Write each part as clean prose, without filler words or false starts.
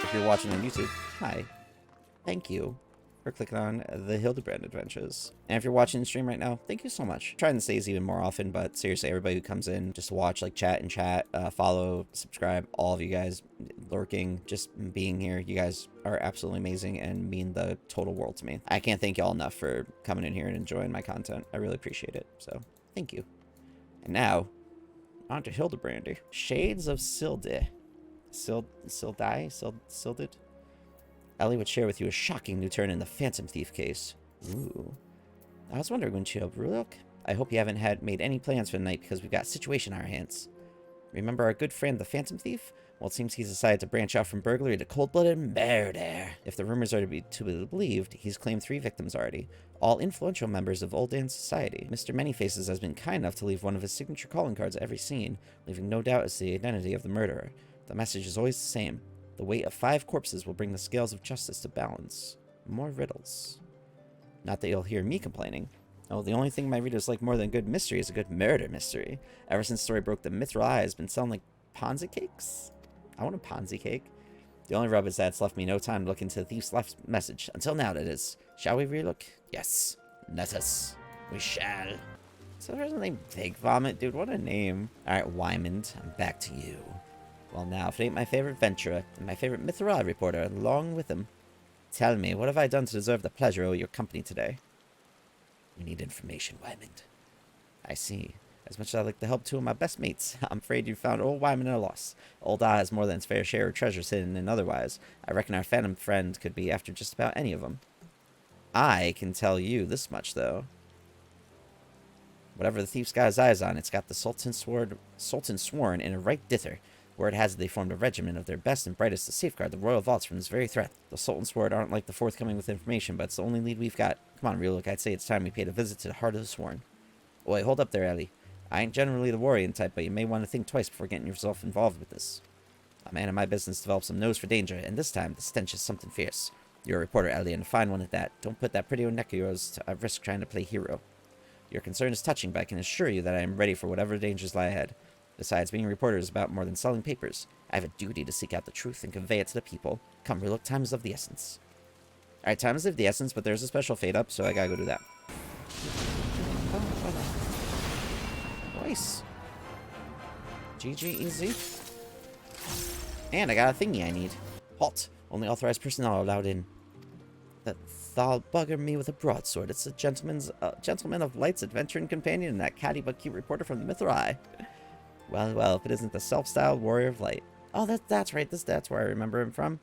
If you're watching on YouTube, hi. Thank you for clicking on the Hildibrand Adventures. And if you're watching the stream right now, thank you so much. I'm trying to say this even more often, but seriously, everybody who comes in just to watch, like chat, follow, subscribe, all of you guys lurking, just being here, you guys are absolutely amazing and mean the total world to me. I can't thank y'all enough for coming in here and enjoying my content. I really appreciate it, so thank you. And now, on to Hildebrandy. Shades of Sildid. Sildid? Ellie would share with you a shocking new turn in the Phantom Thief case. Ooh. I was wondering, wouldn't you, Brulok? I hope you haven't made any plans for the night because we've got a situation on our hands. Remember our good friend, the Phantom Thief? Well, it seems he's decided to branch out from burglary to cold-blooded murder. If the rumors are to be believed, he's claimed 3 victims already, all influential members of Old Dan's society. Mr. Manyfaces has been kind enough to leave one of his signature calling cards at every scene, leaving no doubt as to the identity of the murderer. The message is always the same. The weight of 5 corpses will bring the scales of justice to balance. More riddles. Not that you'll hear me complaining. Oh, the only thing my readers like more than a good mystery is a good murder mystery. Ever since the story broke, the Mithril Eye has been selling like Ponzi cakes? I want a Ponzi cake. The only rub is that it's left me no time to look into the thief's left message. Until now, that is. Shall we relook? Yes. Let us. We shall. So there's a name Big Vomit? Dude, what a name. Alright, Wymond, I'm back to you. Well now, if it ain't my favorite venturer, and my favorite Mithril reporter along with him. Tell me, what have I done to deserve the pleasure of your company today? We need information, Wymond. I see. As much as I'd like to help 2 of my best mates, I'm afraid you found old Wyman at a loss. Old Ah has more than its fair share of treasures hidden and otherwise. I reckon our phantom friend could be after just about any of them. I can tell you this much, though. Whatever the thief's got his eyes on, it's got the Sultan sworn in a right dither. Word has it they formed a regiment of their best and brightest to safeguard the royal vaults from this very threat. The Sultan's word aren't like the forthcoming with information, but it's the only lead we've got. Come on, real look, I'd say it's time we paid a visit to the heart of the sworn. Oi, hold up there, Ellie. I ain't generally the worrying type, but you may want to think twice before getting yourself involved with this. A man in my business develops some nose for danger, and this time the stench is something fierce. You're a reporter, Ellie, and a fine one at that. Don't put that pretty old neck of yours at risk trying to play hero. Your concern is touching, but I can assure you that I am ready for whatever dangers lie ahead. Besides, being a reporter is about more than selling papers. I have a duty to seek out the truth and convey it to the people. Come, relook, time is of the essence. Alright, time is of the essence, but there's a special fade up, so I gotta go do that. Nice. GG easy. And I got a thingy I need. Halt. Only authorized personnel are allowed in. That thou'll bugger me with a broadsword. It's a gentleman of light's adventuring companion and that catty but cute reporter from the Mithril Eye. Well, well, if it isn't the self-styled warrior of light. Oh, that's right. That's where I remember him from.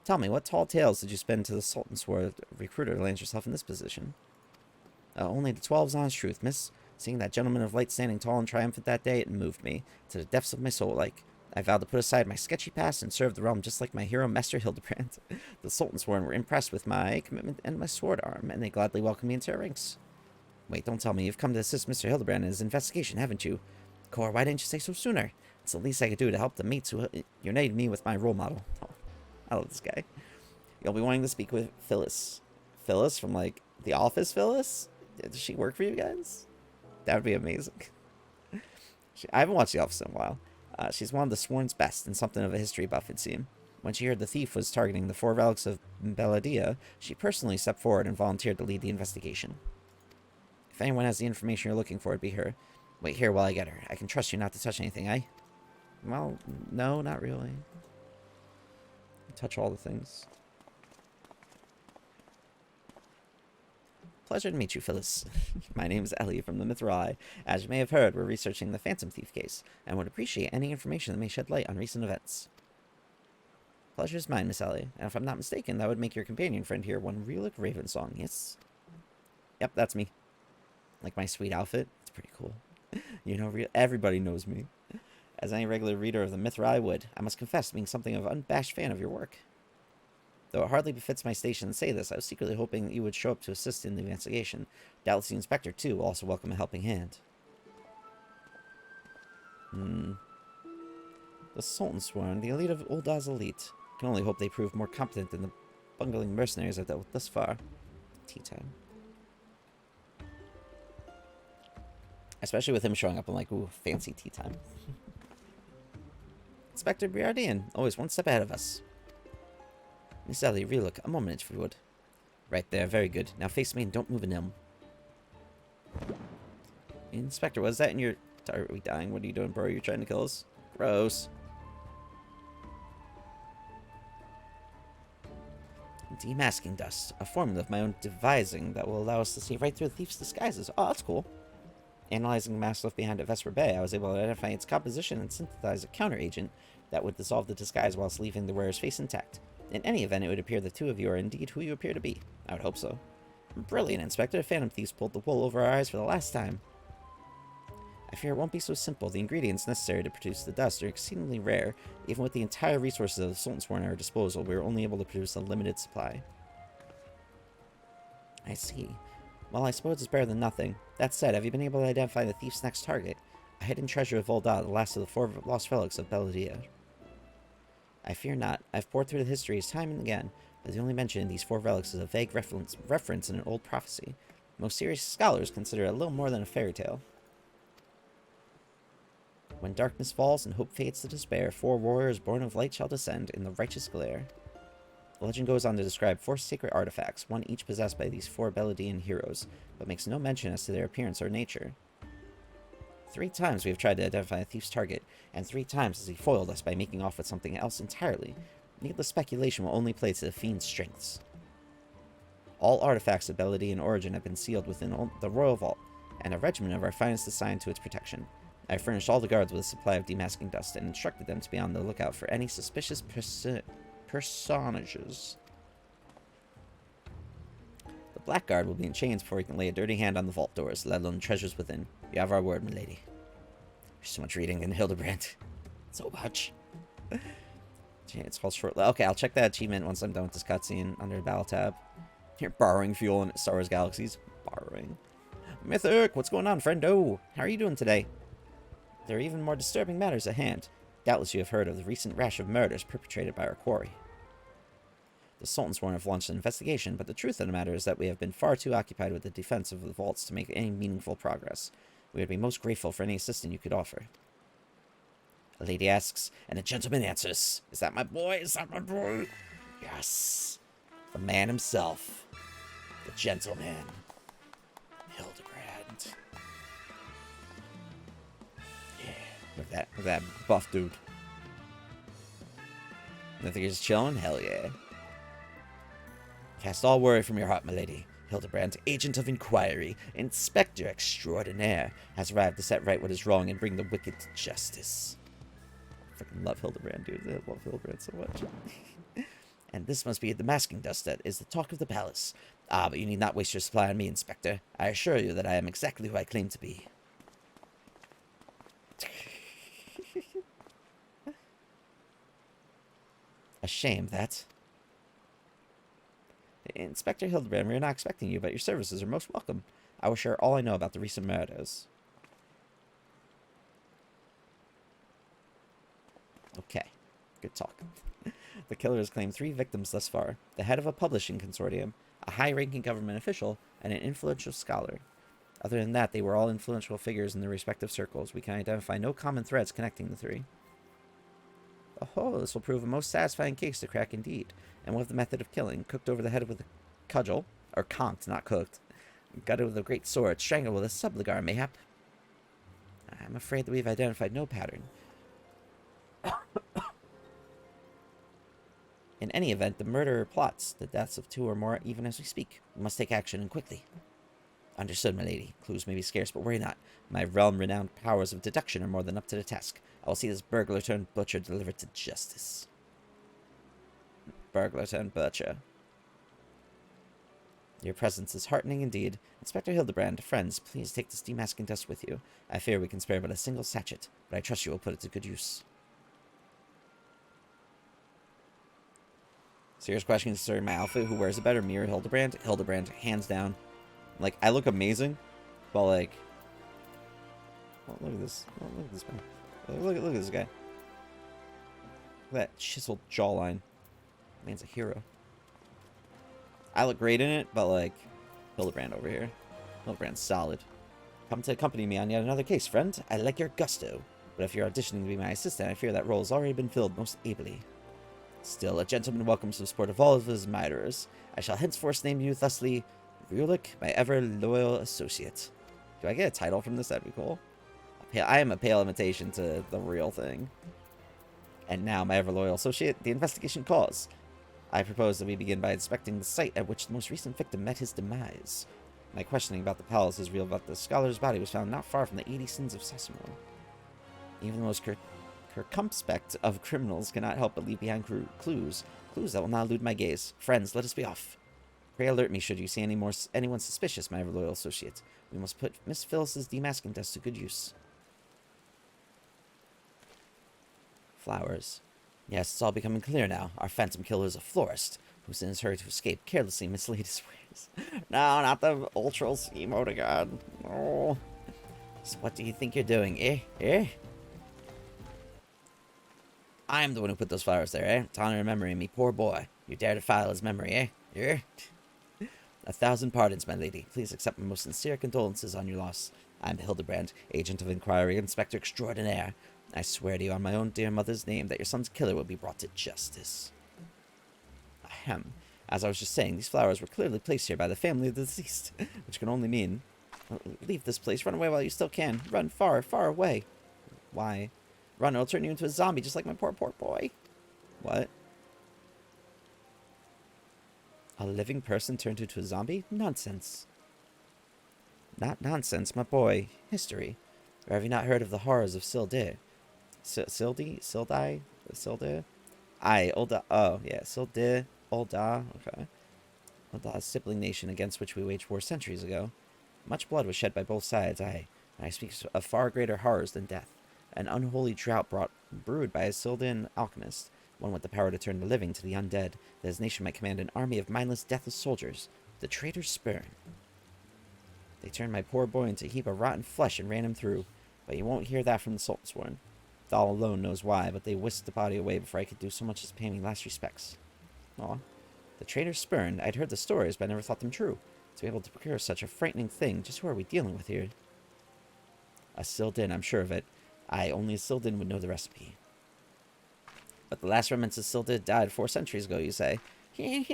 Tell me, what tall tales did you spend to the Sultan sword recruiter to land yourself in this position? Only the 12's honest truth, miss. Seeing that gentleman of light standing tall and triumphant that day, it moved me, to the depths of my soul, like. I vowed to put aside my sketchy past and serve the realm just like my hero, Master Hildibrand. The Sultan sworn were impressed with my commitment and my sword arm, and they gladly welcomed me into their ranks. Wait, don't tell me you've come to assist Mr. Hildibrand in his investigation, haven't you? Cor, why didn't you say so sooner? It's the least I could do to help the mates who united me with my role model. Oh, I love this guy. You'll be wanting to speak with Phyllis. Phyllis from, like, The Office Phyllis? Does she work for you guys? That would be amazing. I haven't watched The Office in a while. She's one of the Sworn's best and something of a history buff, it seemed. When she heard the thief was targeting the 4 relics of Belladia, she personally stepped forward and volunteered to lead the investigation. If anyone has the information you're looking for, it'd be her. Wait here while I get her. I can trust you not to touch anything, eh? Well, no, not really. Touch all the things. Pleasure to meet you, Phyllis. My name is Ellie from the Mithril Eye. As you may have heard, we're researching the Phantom Thief case, and would appreciate any information that may shed light on recent events. Pleasure is mine, Miss Ellie, and if I'm not mistaken, that would make your companion friend here one Relic Ravensong, yes? Yep, that's me. Like my sweet outfit? It's pretty cool. You know, everybody knows me. As any regular reader of the Mithril Eye would, I must confess to being something of an unabashed fan of your work. Though it hardly befits my station to say this, I was secretly hoping that you would show up to assist in the investigation. Doubtless the inspector, too, will also welcome a helping hand. The Sultan sworn, the elite of Ulda's elite. Can only hope they prove more competent than the bungling mercenaries I've dealt with thus far. Tea time. Especially with him showing up, I'm like, ooh, fancy tea time. Inspector Briardian, always one step ahead of us. Miss Ellie, relook. A moment, if you would. Right there, very good. Now face me and don't move an elm. Inspector, was that in your... Are we dying? What are you doing, bro? You're trying to kill us? Gross. Demasking dust. A formula of my own devising that will allow us to see right through the thief's disguises. Oh, that's cool. Analyzing the mask left behind at Vesper Bay, I was able to identify its composition and synthesize a counter-agent that would dissolve the disguise whilst leaving the wearer's face intact. In any event, it would appear the two of you are indeed who you appear to be. I would hope so. Brilliant, Inspector. Phantom thieves pulled the wool over our eyes for the last time. I fear it won't be so simple. The ingredients necessary to produce the dust are exceedingly rare. Even with the entire resources of the Sultansworn at our disposal, we are only able to produce a limited supply. I see. Well, I suppose it's better than nothing. That said, have you been able to identify the thief's next target? A hidden treasure of Volda, the last of the 4 lost relics of Belladia. I fear not. I've poured through the histories time and again, but the only mention in these 4 relics is a vague reference in an old prophecy. Most serious scholars consider it a little more than a fairy tale. When darkness falls and hope fades to despair, 4 warriors born of light shall descend in the righteous glare. The legend goes on to describe 4 sacred artifacts, one each possessed by these 4 Belladian heroes, but makes no mention as to their appearance or nature. 3 times we have tried to identify a thief's target, and 3 times has he foiled us by making off with something else entirely. Needless speculation will only play to the fiend's strengths. All artifacts of Belladian origin have been sealed within the royal vault, and a regiment of our finest assigned to its protection. I furnished all the guards with a supply of demasking dust and instructed them to be on the lookout for any suspicious personages. The blackguard will be in chains before he can lay a dirty hand on the vault doors, let alone treasures within. You have our word, milady. There's so much reading in Hildibrand. So much. It's called shortly. Okay, I'll check that achievement once I'm done with this cutscene under the battle tab. You're borrowing fuel in Star Wars Galaxies. Borrowing. Mythic, what's going on, friendo? How are you doing today? There are even more disturbing matters at hand. Doubtless you have heard of the recent rash of murders perpetrated by our quarry. The Sultansworn have launched an investigation, but the truth of the matter is that we have been far too occupied with the defense of the vaults to make any meaningful progress. We would be most grateful for any assistance you could offer. A lady asks, and a gentleman answers. Is that my boy? Is that my boy? Yes. The man himself. The gentleman. Hildibrand. Look at that buff dude. I think he's just chilling? Hell yeah. Cast all worry from your heart, my lady. Hildibrand, agent of inquiry, inspector extraordinaire, has arrived to set right what is wrong and bring the wicked to justice. I freaking love Hildibrand, dude. I love Hildibrand so much. And this must be the masking dust that is the talk of the palace. Ah, but you need not waste your supply on me, Inspector. I assure you that I am exactly who I claim to be. A shame, that. Inspector Hildibrand, we are not expecting you, but your services are most welcome. I will share all I know about the recent murders. Okay. Good talk. The killer has claimed 3 victims thus far. The head of a publishing consortium, a high-ranking government official, and an influential scholar. Other than that, they were all influential figures in their respective circles. We can identify no common threads connecting the 3. Oh, this will prove a most satisfying case to crack indeed. And we'll have the method of killing. Cooked over the head with a cudgel. Or conked, not cooked. Gutted with a great sword. Strangled with a subligar, mayhap. I'm afraid that we've identified no pattern. In any event, the murderer plots the deaths of 2 or more even as we speak. We must take action, and quickly. Understood, my lady. Clues may be scarce, but worry not. My realm-renowned powers of deduction are more than up to the task. I will see this burglar-turned-butcher delivered to justice. Burglar-turned-butcher. Your presence is heartening indeed. Inspector Hildibrand, friends, please take this demasking dust with you. I fear we can spare but a single sachet, but I trust you will put it to good use. Serious question concerning my outfit. Who wears it better, me or Hildibrand? Hildibrand, hands down. Like, I look amazing, but like... Oh, look at this. Oh, look at this man. Look at this guy. Look at that chiseled jawline. Man's a hero. I look great in it, but like, Hildibrand over here. Hildibrand's solid. Come to accompany me on yet another case, friend. I like your gusto. But if you're auditioning to be my assistant, I fear that role has already been filled most ably. Still, a gentleman welcomes the support of all of his admirers. I shall henceforth name you thusly, Rulik, my ever-loyal associate. Do I get a title from this? That'd be cool. I am a pale imitation to the real thing. And now, my ever-loyal associate, the investigation calls. I propose that we begin by inspecting the site at which the most recent victim met his demise. My questioning about the palace is revealed that the scholar's body was found not far from the 80 sins of Sasimo. Even the most circumspect of criminals cannot help but leave behind clues that will not elude my gaze. Friends, let us be off. Pray alert me should you see anyone suspicious, my ever-loyal associate. We must put Miss Phyllis's demasking desk to good use. Flowers. Yes, it's all becoming clear now. Our phantom killer is a florist, who's in his hurry to escape carelessly mislaid his wares. No, not the ultras emoticon. Oh. So what do you think you're doing, eh? I am the one who put those flowers there, eh? To honor and memory me, poor boy. You dare defile his memory, eh? 1,000 pardons, my lady. Please accept my most sincere condolences on your loss. I am Hildibrand, agent of inquiry, inspector extraordinaire. I swear to you on my own dear mother's name that your son's killer will be brought to justice. Ahem. As I was just saying, these flowers were clearly placed here by the family of the deceased, which can only mean... Leave this place. Run away while you still can. Run far, far away. Why? Run, or I'll turn you into a zombie just like my poor boy. What? A living person turned into a zombie? Nonsense. Not nonsense, my boy. History. Or have you not heard of the horrors of Sildir? Sildi? Aye, Ulda. Oh, yeah. Sildir. Ulda. Okay. Ulda's sibling nation against which we waged war centuries ago. Much blood was shed by both sides, aye. And I speak of far greater horrors than death. An unholy drought brewed by a Sildian alchemist, one with the power to turn the living to the undead, that his nation might command an army of mindless, deathless soldiers. The traitor's spurn. They turned my poor boy into a heap of rotten flesh and ran him through. But you won't hear that from the Sultansworn. Thal alone knows why, but they whisked the body away before I could do so much as pay me last respects. Aw. The traitor spurned. I'd heard the stories, but I never thought them true. To be able to procure such a frightening thing, just who are we dealing with here? A Sildin, I'm sure of it. Aye, only a Sildin would know the recipe. But the last remnants of Sildin died 4 centuries ago, you say? I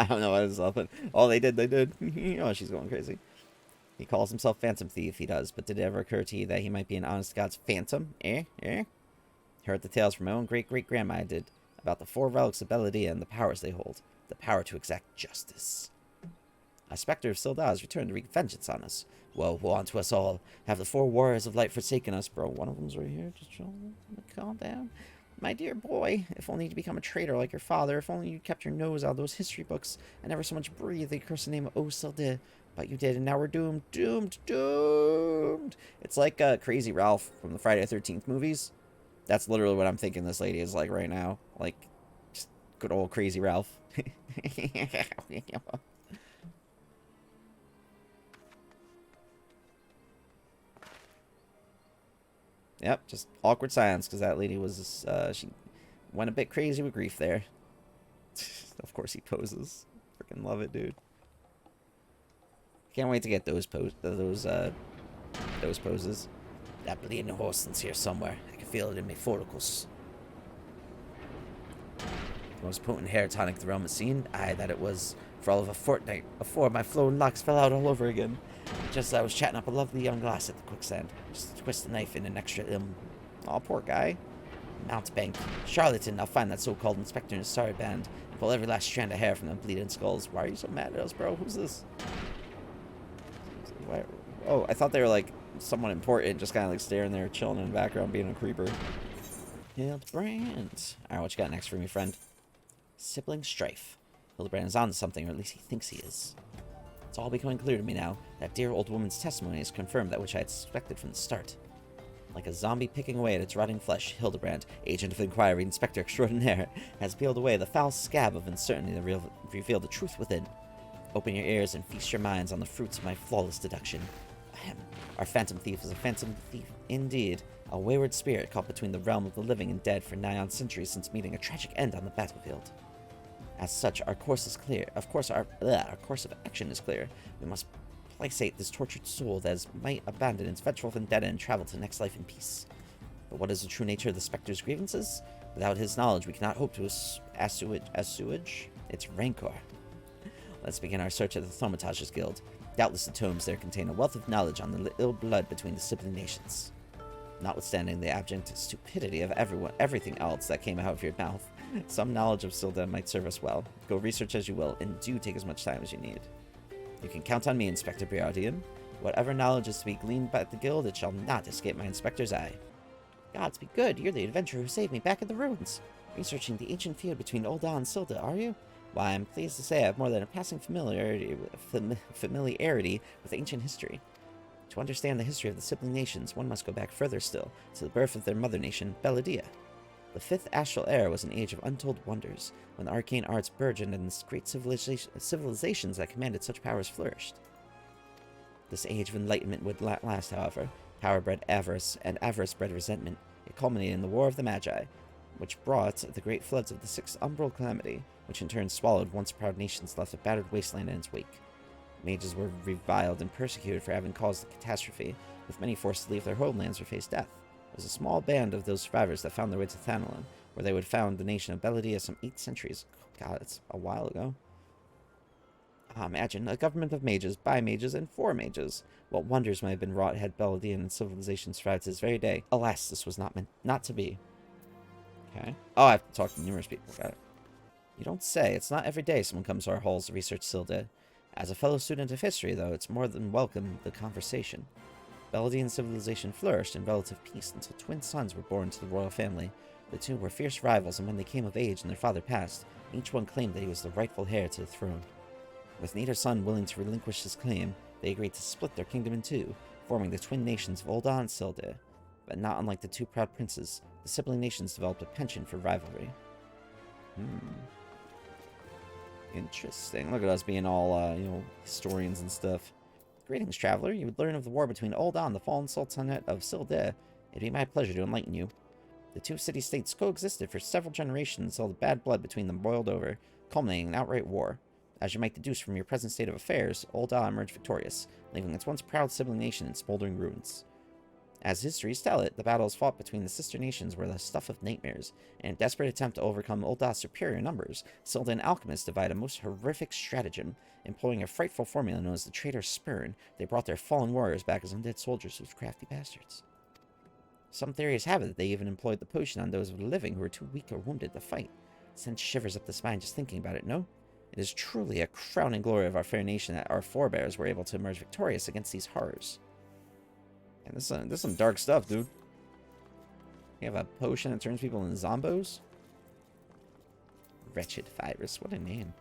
don't know what is up, but all they did. Oh, she's going crazy. He calls himself Phantom Thief, he does, but did it ever occur to you that he might be an honest God's phantom? Heard the tales from my own great-great-grandma I did, about the 4 relics of Belladia and the powers they hold. The power to exact justice. A specter of Silda has returned to wreak vengeance on us. Woe unto us all. Have the 4 warriors of light forsaken us, bro? One of them's right here. Just calm down. My dear boy, if only to become a traitor like your father, if only you kept your nose out of those history books and never so much breathed the cursed name of Silda. But you did, and now we're doomed. Doomed. It's like Crazy Ralph from the Friday the 13th movies. That's literally what I'm thinking this lady is like right now. Like, just good old Crazy Ralph. Yep, just awkward silence, because that lady was, she went a bit crazy with grief there. Of course he poses. Freaking love it, dude. Can't wait to get those poses. That bleeding horse's here somewhere. I can feel it in my follicles. The most potent hair tonic the realm has seen. Aye, that it was for all of a fortnight before my flowing locks fell out all over again. Just as I was chatting up a lovely young lass at the quicksand. Just twist the knife in an extra Aw, poor guy. Mountebank. Charlatan, I'll find that so-called inspector in his sorry band and pull every last strand of hair from them bleeding skulls. Why are you so mad at us, bro? Who's this? Oh, I thought they were like someone important, just kind of like staring there, chilling in the background, being a creeper. Hildibrand. Alright, what you got next for me, friend? Sibling strife. Hildibrand is on to something, or at least he thinks he is. It's all becoming clear to me now. That dear old woman's testimony has confirmed that which I had suspected from the start. Like a zombie picking away at its rotting flesh, Hildibrand, agent of inquiry, inspector extraordinaire, has peeled away the foul scab of uncertainty that revealed the truth within. Open your ears and feast your minds on the fruits of my flawless deduction. Ahem. Our phantom thief is a phantom thief indeed, a wayward spirit caught between the realm of the living and dead for nigh on centuries since meeting a tragic end on the battlefield. As such, our course is clear. Of course, our course of action is clear. We must placate this tortured soul that has might abandon its vengeful vendetta and travel to the next life in peace. But what is the true nature of the Spectre's grievances? Without his knowledge, we cannot hope to assuage its rancor. Let's begin our search at the Thaumaturge's Guild. Doubtless the tomes there contain a wealth of knowledge on the ill blood between the sibling nations. Notwithstanding the abject stupidity of everything else that came out of your mouth, some knowledge of Silda might serve us well. Go research as you will, and do take as much time as you need. You can count on me, Inspector Briardian. Whatever knowledge is to be gleaned by the guild, it shall not escape my inspector's eye. Gods be good, you're the adventurer who saved me back in the ruins. Researching the ancient feud between Ul'dah and Silda, are you? Why, I'm pleased to say I have more than a passing familiarity with ancient history. To understand the history of the sibling nations, one must go back further still, to the birth of their mother nation, Belladia. The 5th Astral Era was an age of untold wonders, when the arcane arts burgeoned and the great civilizations that commanded such powers flourished. This age of enlightenment would last, however. Power bred avarice, and avarice bred resentment. It culminated in the War of the Magi, which brought the great floods of the 6th Umbral Calamity, which in turn swallowed once proud nations, left a battered wasteland in its wake. Mages were reviled and persecuted for having caused the catastrophe, with many forced to leave their homelands or face death. It was a small band of those survivors that found their way to Thanalon, where they would found the nation of Belladia some 8 centuries. God, it's a while ago. Imagine a government of mages, by mages, and for mages. What wonders might have been wrought had Belladian civilization survived to this very day. Alas, this was not meant not to be. Okay. Oh, I have to talk to numerous people. Got it. You don't say. It's not every day someone comes to our halls to research Silda. As a fellow student of history, though, it's more than welcome the conversation. Belladian civilization flourished in relative peace until twin sons were born to the royal family. The two were fierce rivals, and when they came of age and their father passed, each one claimed that he was the rightful heir to the throne. With neither son willing to relinquish his claim, they agreed to split their kingdom in two, forming the twin nations of Ul'dah and Silda. But not unlike the two proud princes, the sibling nations developed a penchant for rivalry. Interesting. Look at us being all, historians and stuff. Greetings, traveler. You would learn of the war between Ul'dah and the fallen sultanate of Silda. It'd be my pleasure to enlighten you. The two city-states coexisted for several generations until the bad blood between them boiled over, culminating in outright war. As you might deduce from your present state of affairs, Ul'dah emerged victorious, leaving its once proud sibling nation in smoldering ruins. As histories tell it, the battles fought between the sister nations were the stuff of nightmares. In a desperate attempt to overcome Ul'dah's superior numbers, Silda and alchemists devised a most horrific stratagem. Employing a frightful formula known as the traitor's spurn, they brought their fallen warriors back as undead soldiers, those crafty bastards. Some theories have it that they even employed the potion on those of the living who were too weak or wounded to fight. It sends shivers up the spine just thinking about it, no? It is truly a crowning glory of our fair nation that our forebears were able to emerge victorious against these horrors. And this is some dark stuff, dude. You have a potion that turns people into zombos? Wretched virus, what a name.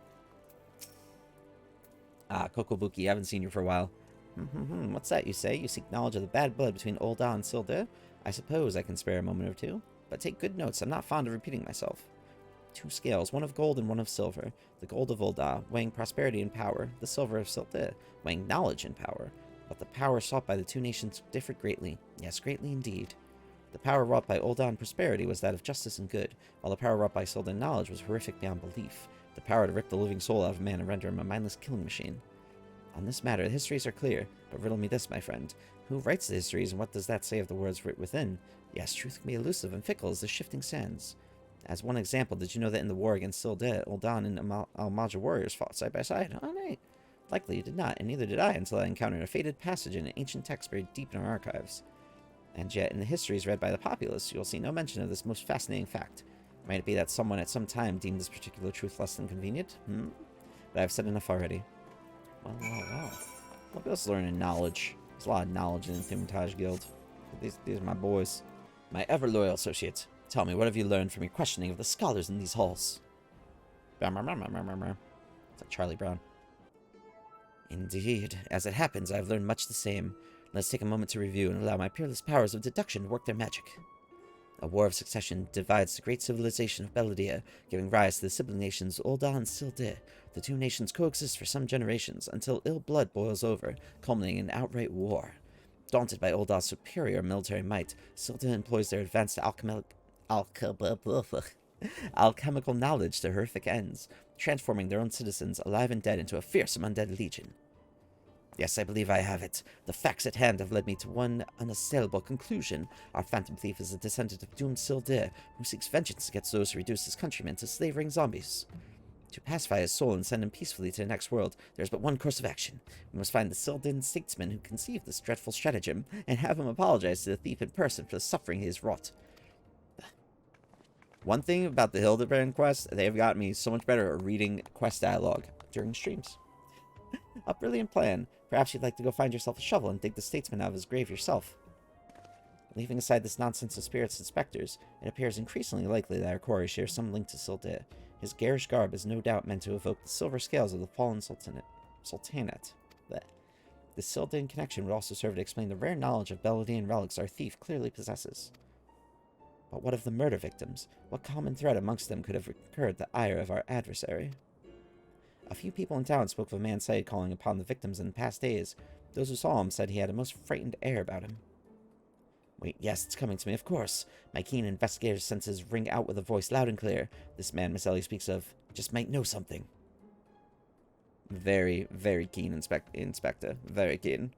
Kokobuki, I haven't seen you for a while. What's that you say? You seek knowledge of the bad blood between Ul'dah and Silda? I suppose I can spare a moment or two. But take good notes, I'm not fond of repeating myself. 2 scales, one of gold and one of silver. The gold of Ul'dah, weighing prosperity and power. The silver of Silda, weighing knowledge and power. But the power sought by the two nations differed greatly. Yes, greatly indeed. The power wrought by Ul'dah in prosperity was that of justice and good, while the power wrought by Silda in knowledge was horrific beyond belief. The power to rip the living soul out of a man and render him a mindless killing machine. On this matter, the histories are clear, but riddle me this, my friend. Who writes the histories, and what does that say of the words writ within? Yes, truth can be elusive and fickle as the shifting sands. As one example, did you know that in the war against Silda, Ul'dah and Al-Majah warriors fought side by side? Oh, nay. Likely you did not, and neither did I until I encountered a faded passage in an ancient text buried deep in our archives. And yet, in the histories read by the populace, you will see no mention of this most fascinating fact. Might it be that someone at some time deemed this particular truth less than convenient? But I've said enough already. Well. Look at us learning knowledge. There's a lot of knowledge in the Thaumaturge Guild. These are my boys. My ever-loyal associate. Tell me, what have you learned from your questioning of the scholars in these halls? It's like Charlie Brown. Indeed. As it happens, I have learned much the same. Let's take a moment to review and allow my peerless powers of deduction to work their magic. A war of succession divides the great civilization of Belladia, giving rise to the sibling nations Ul'dah and Silda. The two nations coexist for some generations, until ill blood boils over, culminating in outright war. Daunted by Ul'dah's superior military might, Silda employs their advanced alchemical knowledge to horrific ends, transforming their own citizens, alive and dead, into a fearsome undead legion. Yes, I believe I have it. The facts at hand have led me to one unassailable conclusion. Our phantom thief is a descendant of doomed Sildir, who seeks vengeance against those who reduce his countrymen to slavering zombies. To pacify his soul and send him peacefully to the next world, there is but one course of action. We must find the Sildin statesman who conceived this dreadful stratagem, and have him apologize to the thief in person for the suffering he has wrought. One thing about the Hildibrand quest, they have gotten me so much better at reading quest dialogue during streams. A brilliant plan. Perhaps you'd like to go find yourself a shovel and dig the statesman out of his grave yourself. Leaving aside this nonsense of spirits and specters, it appears increasingly likely that our quarry shares some link to Sildir. His garish garb is no doubt meant to evoke the silver scales of the fallen sultanate. The Sildin connection would also serve to explain the rare knowledge of Beladian relics our thief clearly possesses. But what of the murder victims? What common thread amongst them could have incurred the ire of our adversary? A few people in town spoke of a man sighted calling upon the victims in past days. Those who saw him said he had a most frightened air about him. Wait, yes, it's coming to me, of course. My keen investigative senses ring out with a voice loud and clear. This man Miss Ellie speaks of just might know something. Very, very keen, Inspector. Very keen.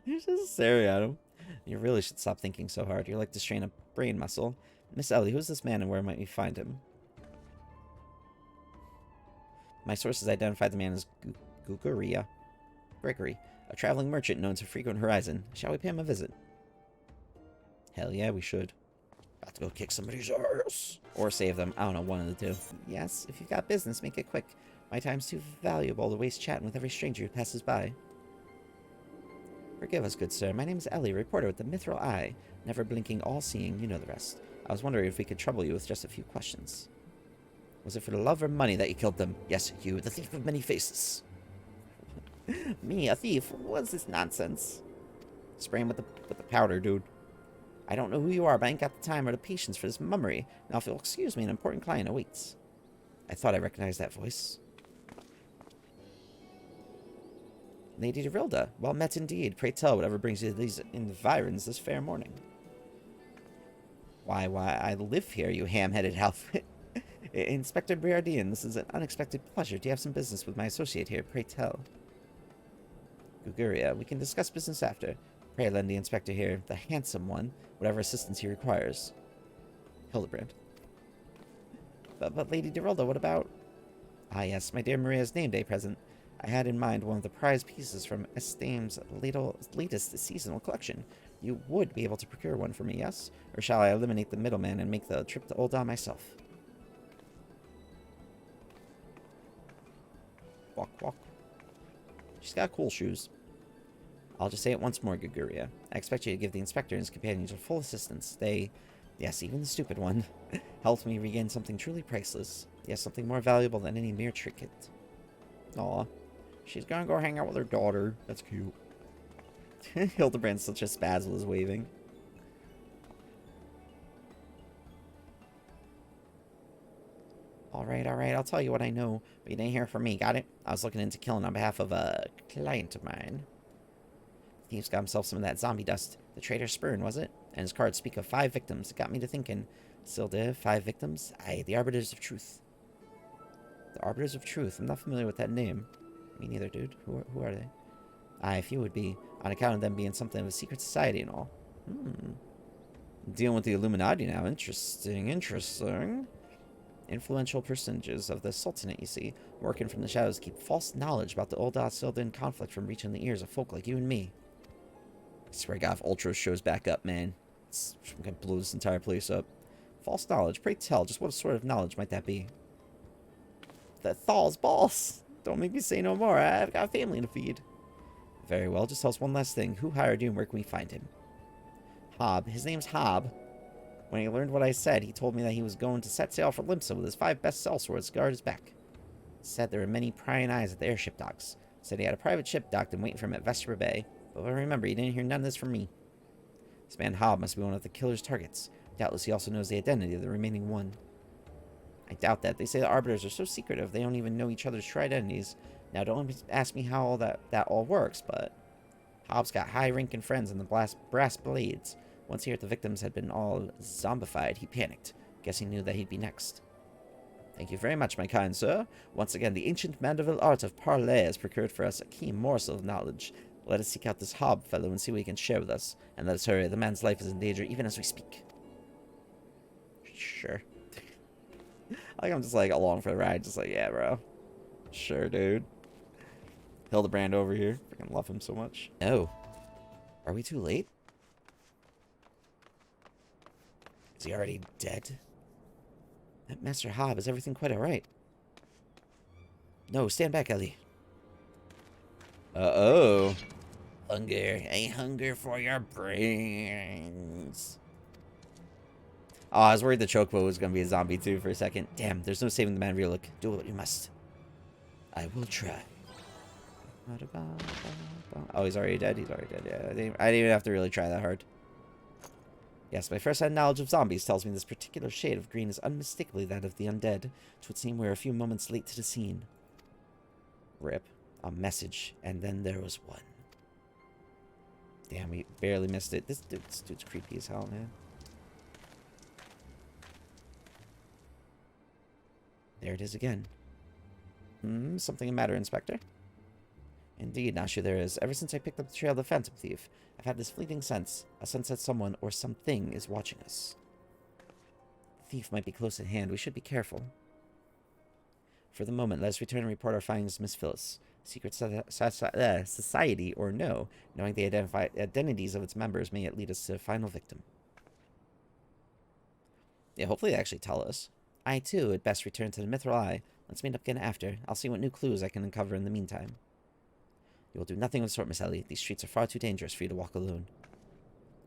You're just staring at him. You really should stop thinking so hard. You're like to strain a brain muscle. Miss Ellie, who's this man and where might we find him? My sources identified the man as Gregory, a traveling merchant known to frequent Horizon. Shall we pay him a visit? Hell yeah, we should. About to go kick somebody's ass. Or save them. I don't know, one of the two. Yes, if you've got business, make it quick. My time's too valuable to waste chatting with every stranger who passes by. Forgive us, good sir. My name is Ellie, reporter with the Mithril Eye. Never blinking, all-seeing, you know the rest. I was wondering if we could trouble you with just a few questions. Was it for the love or money that you killed them? Yes, you, the thief of many faces. Me, a thief? What's this nonsense? Spray him with the powder, dude. I don't know who you are, but I ain't got the time or the patience for this mummery. Now, if you'll excuse me, an important client awaits. I thought I recognized that voice. Lady Derilda, well met indeed. Pray tell, whatever brings you to these environs this fair morning. Why, I live here, you ham-headed outfit. Inspector Briardian, this is an unexpected pleasure. Do you have some business with my associate here? Pray tell. Guguria, we can discuss business after. Pray lend the inspector here, the handsome one, whatever assistance he requires. Hildibrand. But Lady Derilda, what about... Ah yes, my dear Maria's name day present. I had in mind one of the prize pieces from Estame's latest seasonal collection. You would be able to procure one for me, yes? Or shall I eliminate the middleman and make the trip to Ul'dah myself? Walk. She's got cool shoes. I'll just say it once more, Guguria. I expect you to give the inspector and his companions your full assistance. They, yes, even the stupid one, helped me regain something truly priceless. Yes, something more valuable than any mere trinket. Aw. She's gonna go hang out with her daughter. That's cute. Hildibrand's such a spaz with his waving. Alright, I'll tell you what I know, but you didn't hear from me, got it? I was looking into killing on behalf of a client of mine. The thief's got himself some of that zombie dust. The traitor's spurn, was it? And his cards speak of 5 victims. It got me to thinking. Sildir, 5 victims? Aye, the Arbiters of Truth. The Arbiters of Truth? I'm not familiar with that name. Me neither, dude. Who are they? Aye, if you would be, on account of them being something of a secret society and all. Dealing with the Illuminati now. Interesting. Influential personages of the Sultanate, you see, working from the shadows to keep false knowledge about the Ul'dah-Sildin conflict from reaching the ears of folk like you and me. I swear to God, if Ultros shows back up, man, it's gonna blow this entire place up. False knowledge, pray tell, just what sort of knowledge might that be? That Thal's balls! Don't make me say no more, I've got a family to feed. Very well, just tell us one last thing. Who hired you and where can we find him? Hob. His name's Hob. When he learned what I said, he told me that he was going to set sail for Limsa with his 5 best sellswords to guard his back. Said there were many prying eyes at the airship docks. Said he had a private ship docked and waiting for him at Vestra Bay. But remember, he didn't hear none of this from me. This man Hob must be one of the killer's targets. Doubtless he also knows the identity of the remaining one. I doubt that. They say the Arbiters are so secretive they don't even know each other's true identities. Now don't ask me how all that all works, but... Hob's got high-ranking friends in the brass blades. Once he heard the victims had been all zombified, he panicked. Guess he knew that he'd be next. Thank you very much, my kind sir. Once again, the ancient Mandeville art of parley has procured for us a keen morsel of knowledge. Let us seek out this hob fellow and see what he can share with us. And let us hurry, the man's life is in danger even as we speak. Sure. I'm just like along for the ride, just like, yeah, bro. Sure, dude. Hildibrand over here. Freaking love him so much. Oh. Are we too late? Is he already dead? Master Hob, is everything quite alright? No, stand back, Ellie. Uh-oh. Hunger. I hunger for your brains. Oh, I was worried the Chocobo was going to be a zombie, too, for a second. Damn, there's no saving the man real look. Do what you must. I will try. Oh, he's already dead? He's already dead, yeah. I didn't even have to really try that hard. Yes, my first-hand knowledge of zombies tells me this particular shade of green is unmistakably that of the undead. It would seem we're a few moments late to the scene. Rip. A message, and then there was one. Damn, we barely missed it. This dude's creepy as hell, man. There it is again. Something the matter, Inspector? Indeed, Nashu, there is. Ever since I picked up the trail of the Phantom Thief, I've had this fleeting sense. A sense that someone or something is watching us. The thief might be close at hand. We should be careful. For the moment, let us return and report our findings to Miss Phyllis. Secret society or no, knowing the identities of its members may yet lead us to the final victim. Yeah, hopefully they actually tell us. I, too, had best return to the Mithril Eye. Let's meet up again after. I'll see what new clues I can uncover in the meantime. You will do nothing of the sort, Miss Ellie. These streets are far too dangerous for you to walk alone.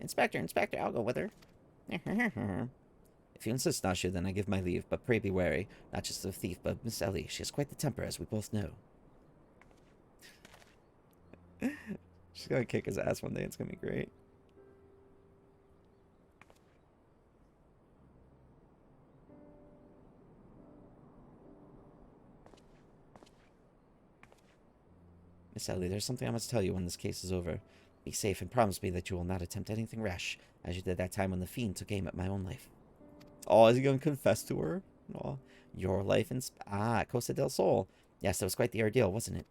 Inspector, I'll go with her. If you insist, Nashu, then I give my leave, but pray be wary. Not just of the thief, but Miss Ellie. She has quite the temper, as we both know. She's gonna kick his ass one day. It's gonna be great. Miss Ellie, there's something I must tell you when this case is over. Be safe and promise me that you will not attempt anything rash, as you did that time when the fiend took aim at my own life. Oh, is he gonna confess to her? Oh, your life in Costa del Sol. Yes, that was quite the ordeal, wasn't it?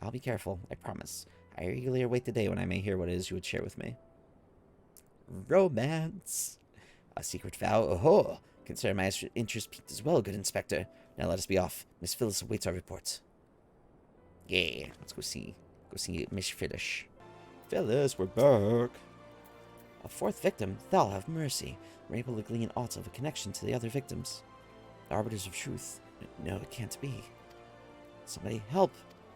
I'll be careful, I promise. I eagerly await the day when I may hear what it is you would share with me. Romance. A secret vow? Oh, consider my interest piqued as well, good Inspector. Now let us be off. Miss Phyllis awaits our report. Yeah, let's go see Miss Phyllis. Phyllis, we're back. A fourth victim? Thou have mercy. We're able to glean aught of a connection to the other victims. The arbiters of truth. No, it can't be. Somebody help.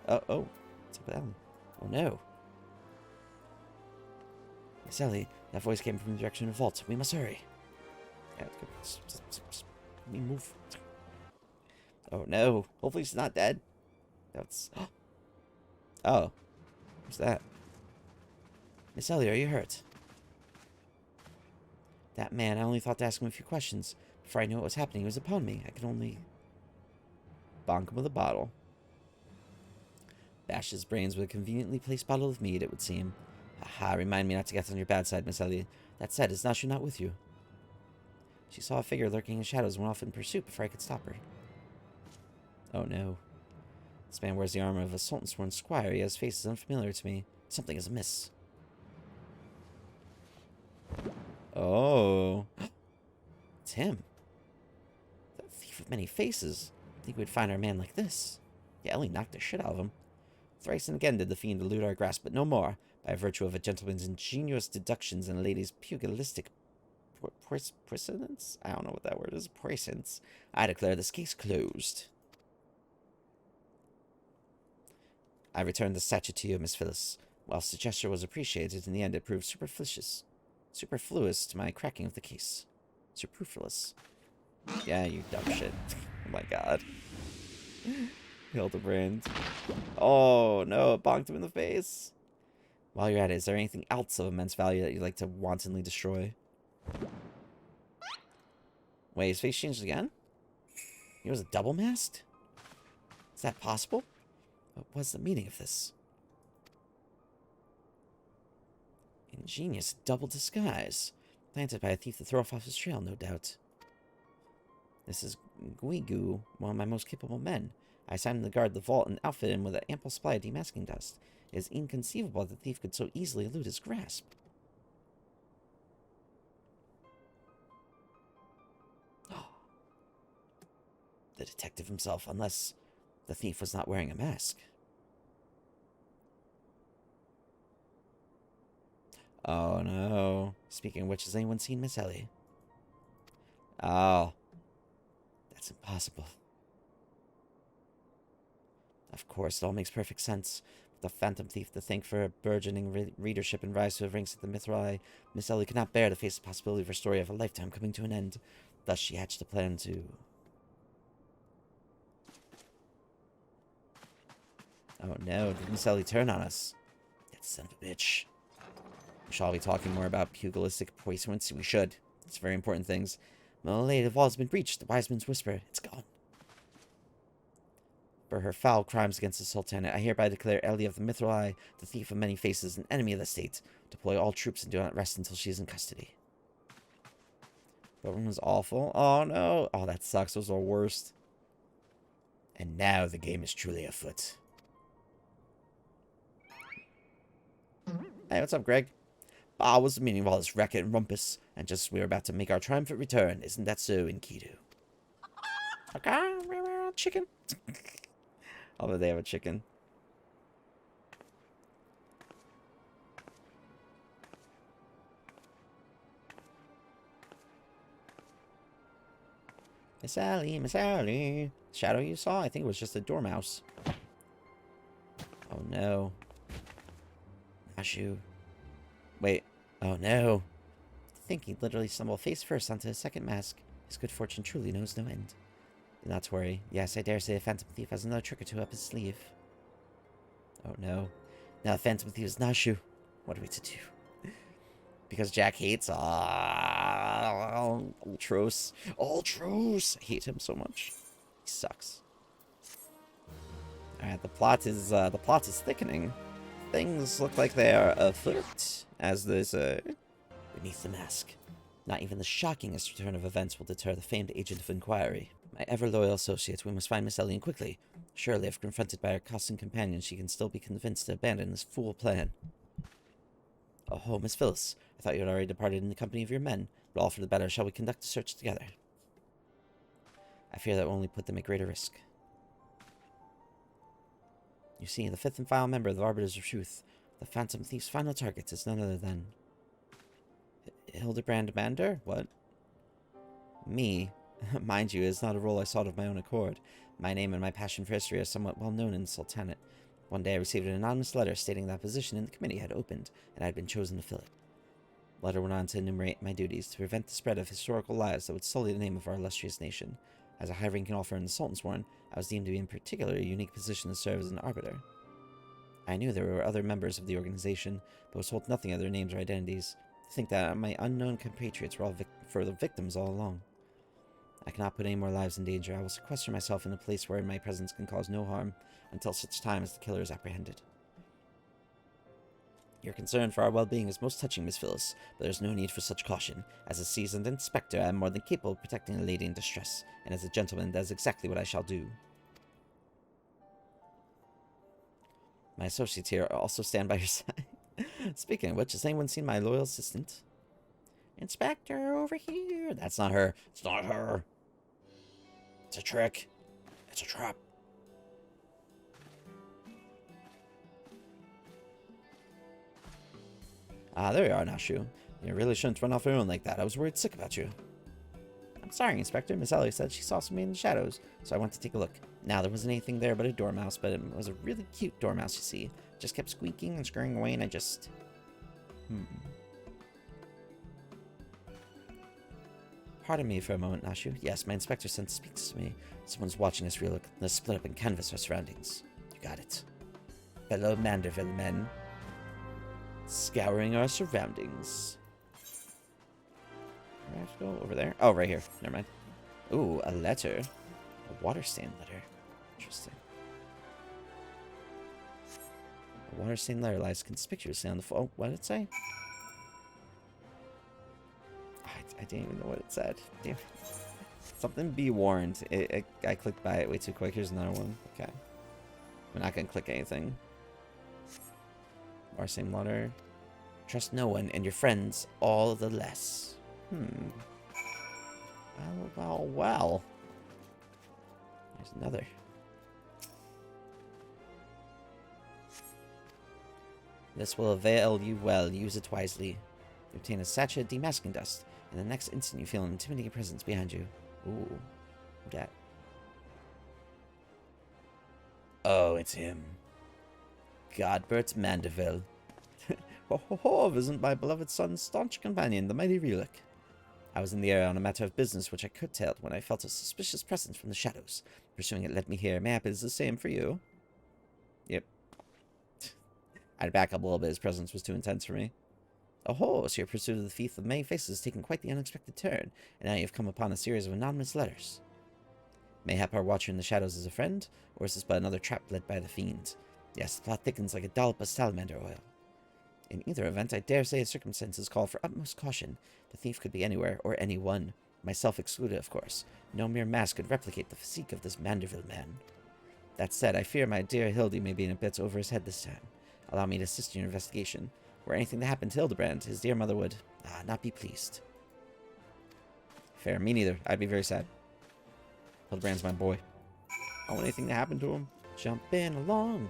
Oh. What's up with Ellen? Oh no. Miss Ellie, that voice came from the direction of the vault. We must hurry. Yeah, let me move. Oh no. Hopefully she's not dead. That's... Oh. What's that? Miss Ellie, are you hurt? That man, I only thought to ask him a few questions. Before I knew what was happening, he was upon me. I could only... bonk him with a bottle. Bash his brains with a conveniently placed bottle of mead, it would seem. Aha, remind me not to get on your bad side, Miss Ellie. That said, is Nashu not with you? She saw a figure lurking in shadows and went off in pursuit before I could stop her. Oh no. This man wears the armor of a Sultan-sworn squire, yet his face is unfamiliar to me. Something is amiss. Oh. It's him. The thief of many faces. I think we'd find our man like this. Yeah, Ellie knocked the shit out of him. Thrice and again did the fiend elude our grasp, but no more. By virtue of a gentleman's ingenious deductions and a lady's pugilistic precedence? I don't know what that word is. Presence. I declare this case closed. I returned the statue to you, Miss Phyllis. Whilst the gesture was appreciated, in the end it proved superfluous to my cracking of the case. Superfluous. Yeah, you dumb shit. Oh my god. Hildibrand. Oh no, it bonked him in the face. While you're at it, is there anything else of immense value that you'd like to wantonly destroy? Wait, his face changed again? He was a double masked? Is that possible? What was the meaning of this? Ingenious double disguise. Planted by a thief to throw off his trail, no doubt. This is Guigu, one of my most capable men. I assigned him to guard the vault and outfit him with an ample supply of demasking dust. It is inconceivable that the thief could so easily elude his grasp. The detective himself, unless the thief was not wearing a mask. Oh no. Speaking of which, has anyone seen Miss Ellie? Oh. That's impossible. Of course, it all makes perfect sense. With the Phantom Thief to thank for a burgeoning readership and rise to the ranks of the Mithril, Miss Ellie could not bear to face the possibility of her story of a lifetime coming to an end. Thus, she hatched a plan to... Oh no, did Miss Ellie turn on us? That son of a bitch. Shall we be talking more about pugilistic poisonance? We should. It's very important things. The vault has been breached. The wise man's whisper. It's gone. For her foul crimes against the Sultanate, I hereby declare Ellie of the Mithril, the thief of many faces, an enemy of the state. Deploy all troops and do not rest until she is in custody. That one was awful. Oh no. Oh, that sucks. Those are worst. And now the game is truly afoot. Hey, what's up, Greg? Ah, what's the meaning of all this racket and rumpus? And just as we were about to make our triumphant return, isn't that so, Enkidu? Okay, chicken. Although they have a chicken. Miss Ellie, Miss Ellie. Shadow you saw? I think it was just a dormouse. Oh no. Ashu. Wait. Oh no. I think he'd literally stumble face first onto his second mask. His good fortune truly knows no end. Not to worry. Yes, I dare say the Phantom Thief has another trick or two up his sleeve. Oh no. Now the Phantom Thief is Nashu. What are we to do? Because Jack hates Ultros. Ultros! I hate him so much. He sucks. Alright, the plot is thickening. Things look like they are afoot, as there's beneath the mask. Not even the shockingest return of events will deter the famed agent of inquiry. My ever-loyal associates, we must find Miss Ellie quickly. Surely, if confronted by her constant companion, she can still be convinced to abandon this fool plan. Oh, Miss Phyllis, I thought you had already departed in the company of your men, but all for the better. Shall we conduct the search together? I fear that will only put them at greater risk. You see, the fifth and final member of the Arbiters of Truth, the Phantom Thief's final target, is none other than... Hildibrand Mander? What? Me. Mind you, it is not a role I sought of my own accord. My name and my passion for history are somewhat well known in the Sultanate. One day I received an anonymous letter stating that a position in the committee had opened, and I had been chosen to fill it. The letter went on to enumerate my duties to prevent the spread of historical lies that would sully the name of our illustrious nation. As a high-ranking officer in the Sultan's Sworn, I was deemed to be in particularly a unique position to serve as an arbiter. I knew there were other members of the organization, but was told nothing of their names or identities. To think that my unknown compatriots were all the victims all along. I cannot put any more lives in danger. I will sequester myself in a place where my presence can cause no harm until such time as the killer is apprehended. Your concern for our well-being is most touching, Miss Phyllis, but there is no need for such caution. As a seasoned inspector, I am more than capable of protecting a lady in distress, and as a gentleman, that is exactly what I shall do. My associates here also stand by your side. Speaking of which, has anyone seen my loyal assistant? Inspector, over here. That's not her. It's not her. It's a trick. It's a trap. Ah, there you are, Nashu. You really shouldn't run off your own like that. I was worried sick about you. I'm sorry, Inspector. Miss Ellie said she saw something in the shadows, so I went to take a look. Now, there wasn't anything there but a dormouse, but it was a really cute dormouse, you see. Just kept squeaking and scurrying away, and I just... Pardon me for a moment, Nashu. Yes, my inspector sense speaks to me. Someone's watching us real. Let's split up and canvass our surroundings. You got it. Fellow Manderville men. Scouring our surroundings. Where do I have to go? Over there? Oh, right here. Never mind. Ooh, a letter. A water stain letter. Interesting. A water stain letter lies conspicuously on the floor. Oh, what did it say? I didn't even know what it said. Damn. Something be warned. I clicked by it way too quick. Here's another one. Okay. We're not going to click anything. Our same letter. Trust no one and your friends all the less. Well. There's another. This will avail you well. Use it wisely. You obtain a sachet of demasking dust. In the next instant, you feel an intimidating presence behind you. Ooh. Who's that? Oh, it's him. Godbert Mandeville. Ho ho ho, isn't my beloved son's staunch companion, the mighty Relic. I was in the area on a matter of business which I curtailed when I felt a suspicious presence from the shadows. Pursuing it led me here. Mayhap it is the same for you. Yep. I'd back up a little bit. His presence was too intense for me. Oh ho, so your pursuit of the thief of many faces has taken quite the unexpected turn, and now you've come upon a series of anonymous letters. Mayhap our watcher in the shadows is a friend, or is this but another trap led by the fiend? Yes, the plot thickens like a dollop of salamander oil. In either event, I dare say circumstances call for utmost caution. The thief could be anywhere, or anyone. Myself excluded, of course. No mere mask could replicate the physique of this Mandeville man. That said, I fear my dear Hildy may be in a bit over his head this time. Allow me to assist in your investigation. Were anything to happen to Hildibrand, his dear mother would, not be pleased. Fair, me neither. I'd be very sad. Hildibrand's my boy. I don't want anything to happen to him. Jumping along.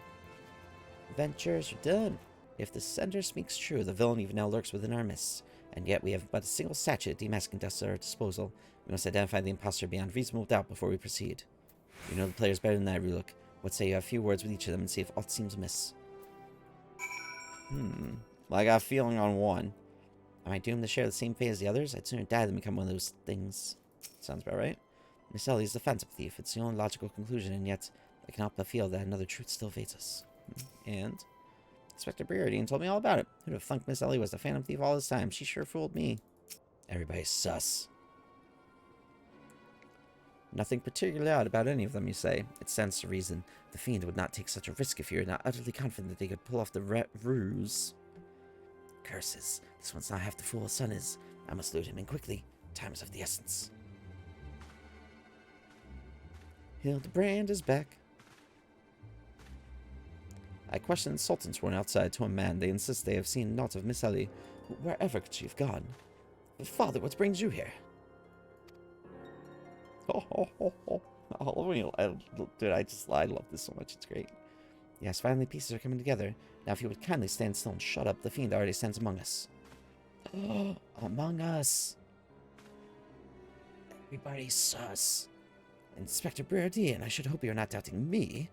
Adventures are done. If the sender speaks true, the villain even now lurks within our midst. And yet we have but a single sachet of demasking dust at our disposal. We must identify the impostor beyond reasonable doubt before we proceed. You know the players better than I, Ruluk. What say you have a few words with each of them and see if aught seems amiss? Well, I got a feeling on one. Am I doomed to share the same fate as the others? I'd sooner die than become one of those things. Sounds about right. Miss Ellie is the phantom thief. It's the only logical conclusion, and yet I cannot but feel that another truth still awaits us. And Inspector Breardine told me all about it. Who'd have thunk Miss Ellie was the phantom thief all this time? She sure fooled me. Everybody's sus. Nothing particularly odd about any of them, you say. It stands to reason. The fiend would not take such a risk if you were not utterly confident that they could pull off the ruse. Curses. This one's not half the fool his son is. I must lure him in quickly. Time is of the essence. Hildibrand is back. I questioned the Sultan sworn outside to a man. They insist they have seen naught of Miss Ellie. Wherever could she have gone? But father, what brings you here? Dude, I love this so much. It's great. Yes, finally pieces are coming together. Now if you would kindly stand still and shut up, the fiend already stands among us. Among us. Everybody's sus. Inspector Breardine, I should hope you're not doubting me.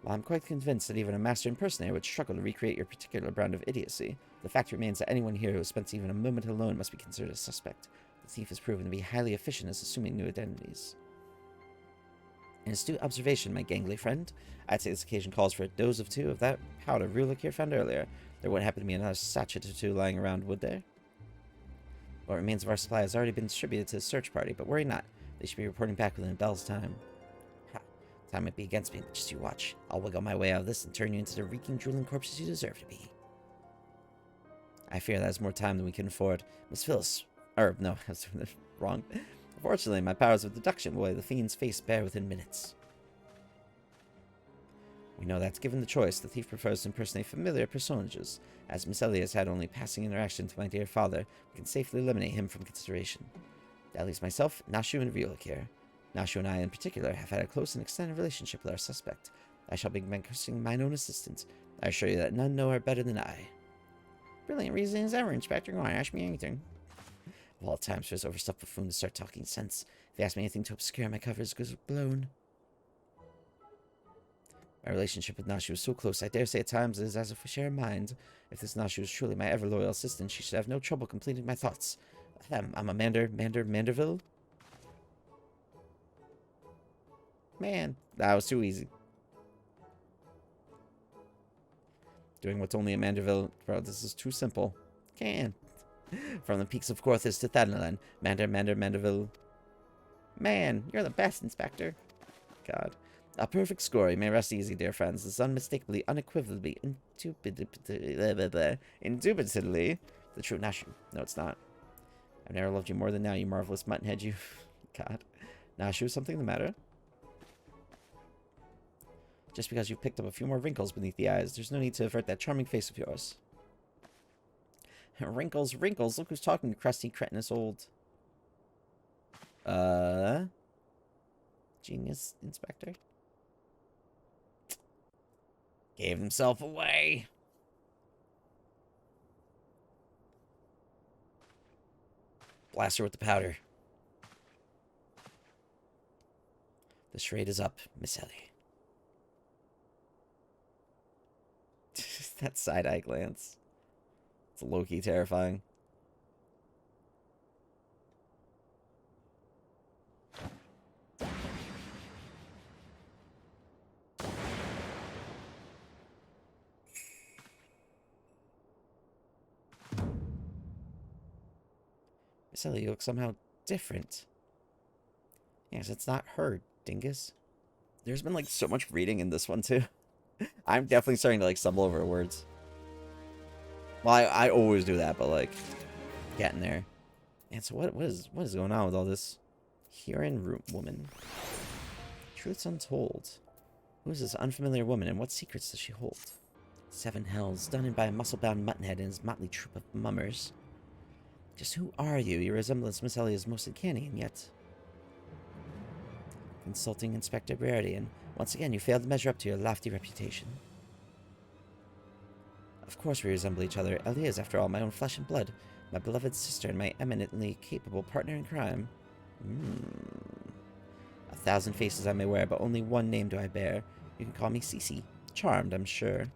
Well, I'm quite convinced that even a master impersonator would struggle to recreate your particular brand of idiocy. The fact remains that anyone here who has spent even a moment alone must be considered a suspect. The thief has proven to be highly efficient at assuming new identities. An astute observation, my gangly friend. I'd say this occasion calls for a dose of two of that powder Ruluk here found earlier. There wouldn't happen to be another sachet or two lying around, would there? What remains of our supply has already been distributed to the search party, but worry not. They should be reporting back within a bell's time. Ha! Time might be against me, but just you watch. I'll wiggle my way out of this and turn you into the reeking, drooling corpses you deserve to be. I fear that is more time than we can afford. Miss Phyllis... no, I was doing it wrong. Unfortunately, my powers of deduction will lay the fiend's face bare within minutes. We know that, given the choice, the thief prefers to impersonate familiar personages. As Miss Ellie has had only passing interaction with my dear father, we can safely eliminate him from consideration. At least myself, Nashu, and Ruluk here. Nashu and I, in particular, have had a close and extended relationship with our suspect. I shall be requesting mine own assistance. I assure you that none know her better than I. Brilliant reason as ever, Inspector. Go on, ask me anything. Of all times for his overstuffed buffoon to start talking sense. If he asks me anything to obscure my cover, his goes blown. My relationship with Nashu is so close, I dare say at times it is as if we share a mind. If this Nashu is truly my ever-loyal assistant, she should have no trouble completing my thoughts. I'm a Manderville? Man, that was too easy. Doing what's only a Manderville... Bro, this is too simple. Can. From the peaks of Corthus to Thanalan. Manderville. Man, you're the best, Inspector. God. A perfect score. You may rest easy, dear friends. This is unmistakably, unequivocally, indubitably the true Nashu. No, it's not. I've never loved you more than now, you marvelous muttonhead, you. God. Now, Shu, something the matter? Just because you've picked up a few more wrinkles beneath the eyes, there's no need to avert that charming face of yours. Wrinkles, wrinkles. Look who's talking, crusty, cretinous old... Genius Inspector? Gave himself away. Blast her with the powder. The charade is up, Miss Ellie. That side-eye glance. It's low-key terrifying. Miss Ellie, you look somehow different. Yes, it's not her, dingus. There's been, like, so much reading in this one, too. I'm definitely starting to, like, stumble over words. Well, I always do that, but, like, getting there. And so what is going on with all this? Huron room woman. Truths untold. Who is this unfamiliar woman, and what secrets does she hold? 7 hells, done in by a muscle-bound muttonhead and his motley troop of mummers. Just who are you? Your resemblance, Miss Ellie, is most uncanny, and yet... Consulting Inspector Brarian. Once again, you failed to measure up to your lofty reputation. Of course we resemble each other. Ellie is, after all, my own flesh and blood. My beloved sister and my eminently capable partner in crime. 1,000 faces I may wear, but only one name do I bear. You can call me Cece. Charmed, I'm sure.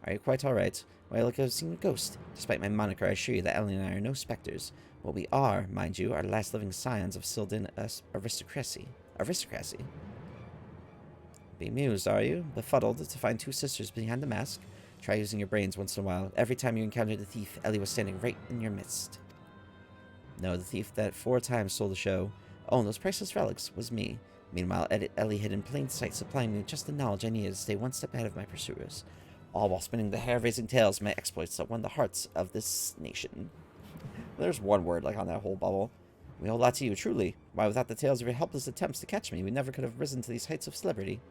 Are you quite alright? Why, I look like I've seen a ghost. Despite my moniker, I assure you that Ellie and I are no specters. What we are, mind you, are last living scions of Sildin aristocracy. Bemused, are you? Befuddled to find 2 sisters behind the mask? Try using your brains once in a while. Every time you encountered the thief, Ellie was standing right in your midst. No, the thief that 4 times stole the show, oh, and those priceless relics, was me. Meanwhile, Ellie hid in plain sight, supplying me with just the knowledge I needed to stay one step ahead of my pursuers. All while spinning the hair-raising tales of my exploits that won the hearts of this nation. There's one word, like, on that whole bubble. We owe a lot to you, truly. Why, without the tales of your helpless attempts to catch me, we never could have risen to these heights of celebrity.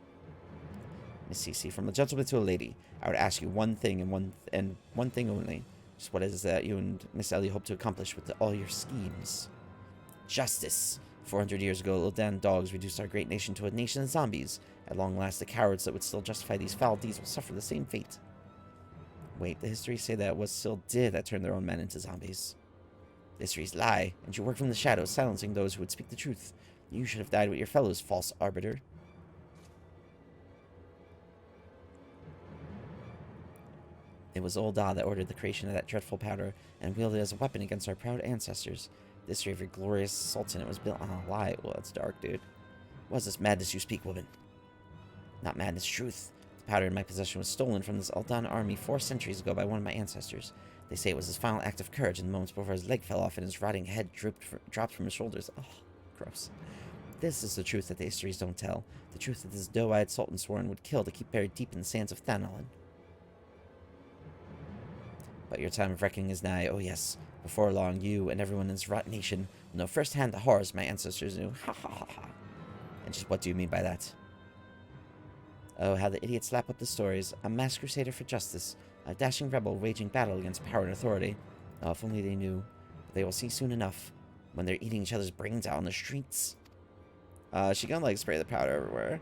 Miss Cece, from a gentleman to a lady, I would ask you one thing and one thing only. Just what it is that you and Miss Ellie hope to accomplish with all your schemes. Justice. 400 years ago, little Dan dogs reduced our great nation to a nation of zombies. At long last, the cowards that would still justify these foul deeds will suffer the same fate. Wait, the histories say that it was still did that turned their own men into zombies. The histories lie, and you work from the shadows, silencing those who would speak the truth. You should have died with your fellows, false arbiter. It was old Da that ordered the creation of that dreadful powder, and wielded it as a weapon against our proud ancestors. The history of your glorious sultan was built on a lie. Well, that's dark, dude. What is this madness you speak, woman? Not madness, truth. The powder in my possession was stolen from this Aldan army 4 centuries ago by one of my ancestors. They say it was his final act of courage in the moments before his leg fell off and his rotting head dropped from his shoulders. Oh, gross. This is the truth that the histories don't tell. The truth that this doe-eyed sultan sworn would kill to keep buried deep in the sands of Thanalan. But your time of reckoning is nigh. Oh yes, before long, you and everyone in this rotten nation will know firsthand the horrors my ancestors knew. Ha ha ha ha. And just what do you mean by that? Oh, how the idiots lap up the stories. A masked crusader for justice. A dashing rebel waging battle against power and authority. Oh, if only they knew. But they will see soon enough. When they're eating each other's brains out on the streets. She gonna, like, spray the powder everywhere.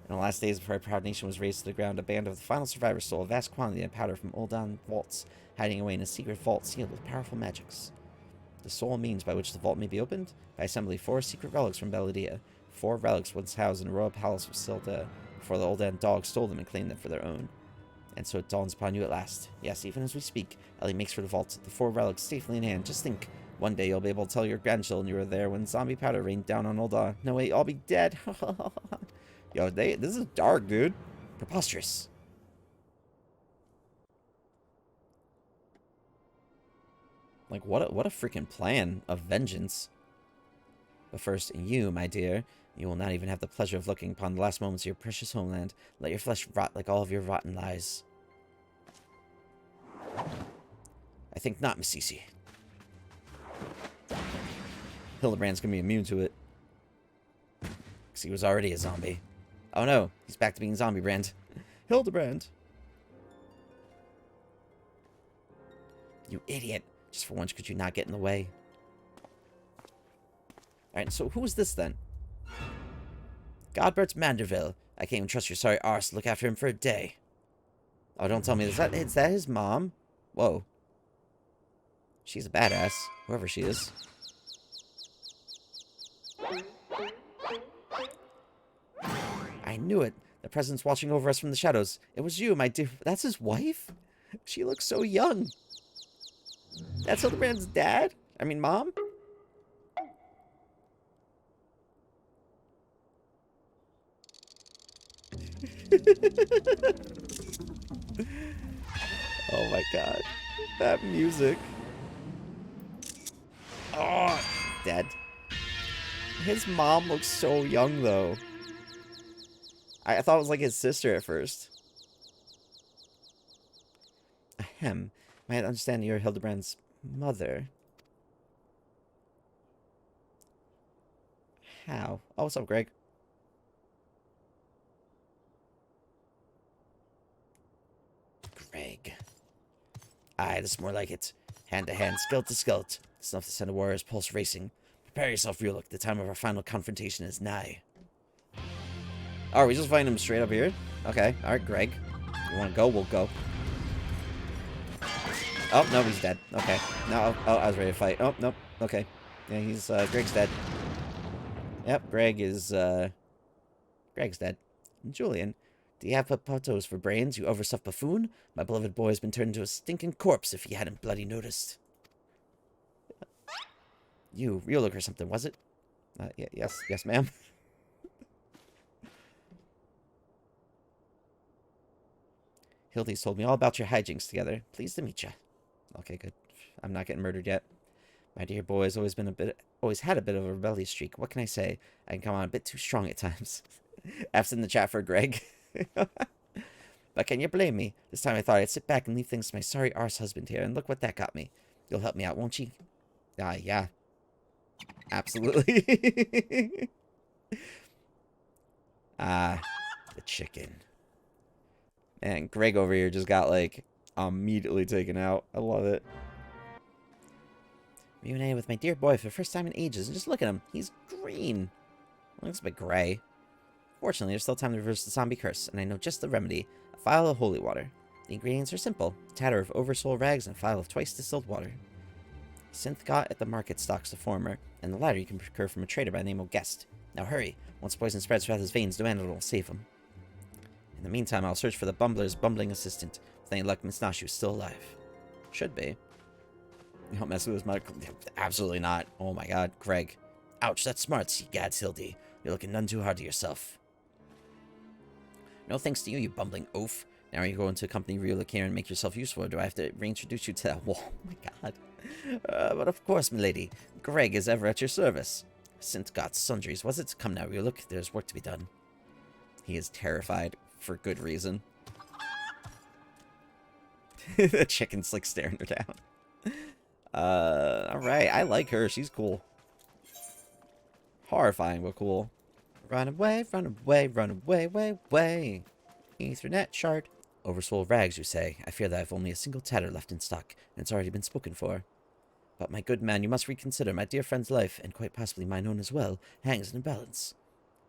In the last days before our proud nation was razed to the ground, a band of the final survivors stole a vast quantity of powder from Uldan vaults, hiding away in a secret vault sealed with powerful magics. The sole means by which the vault may be opened? By assembling 4 secret relics from Belladia. 4 relics once housed in the royal palace of Silda, before the Uldan dogs stole them and claimed them for their own. And so it dawns upon you at last. Yes, even as we speak, Ellie makes for the vault, the 4 relics safely in hand. Just think, one day you'll be able to tell your grandchildren you were there when zombie powder rained down on Uldan. No, wait, I'll be dead. Yo, this is dark, dude. Preposterous. Like, what a freaking plan of vengeance. But first, you, my dear, you will not even have the pleasure of looking upon the last moments of your precious homeland. Let your flesh rot like all of your rotten lies. I think not, Miss Cece. Hildibrand's gonna be immune to it. Because he was already a zombie. Oh no, he's back to being zombie brand. Hildibrand! You idiot. Just for once, could you not get in the way? Alright, so who is this then? Godbert Manderville. I can't even trust your sorry arse to look after him for a day. Oh, don't tell me. Is that his mom? Whoa. She's a badass, whoever she is. I knew it. The presence watching over us from the shadows. It was you, my dear. That's his wife? She looks so young. That's Hildibrand's dad? I mean, mom? Oh my god. That music. Oh, dead. His mom looks so young, though. I thought it was like his sister at first. Ahem. I understand you're Hildibrand's mother. How? Oh, what's up, Greg? Greg. Aye, that's more like it. Hand to hand, skeleton to skeleton. It's enough to send a warrior's pulse racing. Prepare yourself, Ruluk. The time of our final confrontation is nigh. Oh, are we just fighting him straight up here? Okay. Alright, Greg. You want to go? We'll go. Oh, no, he's dead. Okay. No, oh, I was ready to fight. Oh, nope. Okay. Yeah, he's, Greg's dead. Yep, Greg's dead. Julian, do you have potatoes for brains, you overstuffed buffoon? My beloved boy has been turned into a stinking corpse if he hadn't bloody noticed. You, Ruluk or something, was it? Yes, ma'am. Hildy's told me all about your hijinks together. Pleased to meet you. Okay, good. I'm not getting murdered yet. My dear boy has always had a bit of a rebellious streak. What can I say? I can come on a bit too strong at times. F's in the chat for Greg. But can you blame me? This time I thought I'd sit back and leave things to my sorry arse husband here, and look what that got me. You'll help me out, won't you? Yeah. Absolutely. The chicken. And Greg over here just got, like, immediately taken out. I love it. Reunited with my dear boy for the first time in ages, and just look at him. He's green. Looks a bit gray. Fortunately, there's still time to reverse the zombie curse, and I know just the remedy. A phial of holy water. The ingredients are simple. A tatter of oversoul rags and a phial of twice distilled water. Synth got at the market stocks the former, and the latter you can procure from a trader by the name of Guest. Now hurry. Once poison spreads throughout his veins, demand it will save him. In the meantime, I'll search for the bumbler's bumbling assistant. With any luck, Miss Nashu's still alive. Should be. You don't mess with his mother. Absolutely not. Oh my god, Greg. Ouch, that's smart, gads Hildy. You're looking none too hard to yourself. No thanks to you, you bumbling oaf. Now are you going to accompany Ruluk here and make yourself useful, or do I have to reintroduce you to that wall? Oh my god. But of course, milady. Greg is ever at your service. Since God's sundries, was it? Come now, Ruluk. There's work to be done. He is terrified, for good reason. The chicken's like staring her down. Alright, I like her. She's cool. Horrifying, but cool. Run away, run away, run away, way. Ethernet shard. Oversoul rags, you say. I fear that I have only a single tatter left in stock, and it's already been spoken for. But my good man, you must reconsider. My dear friend's life, and quite possibly mine own as well, hangs in a balance.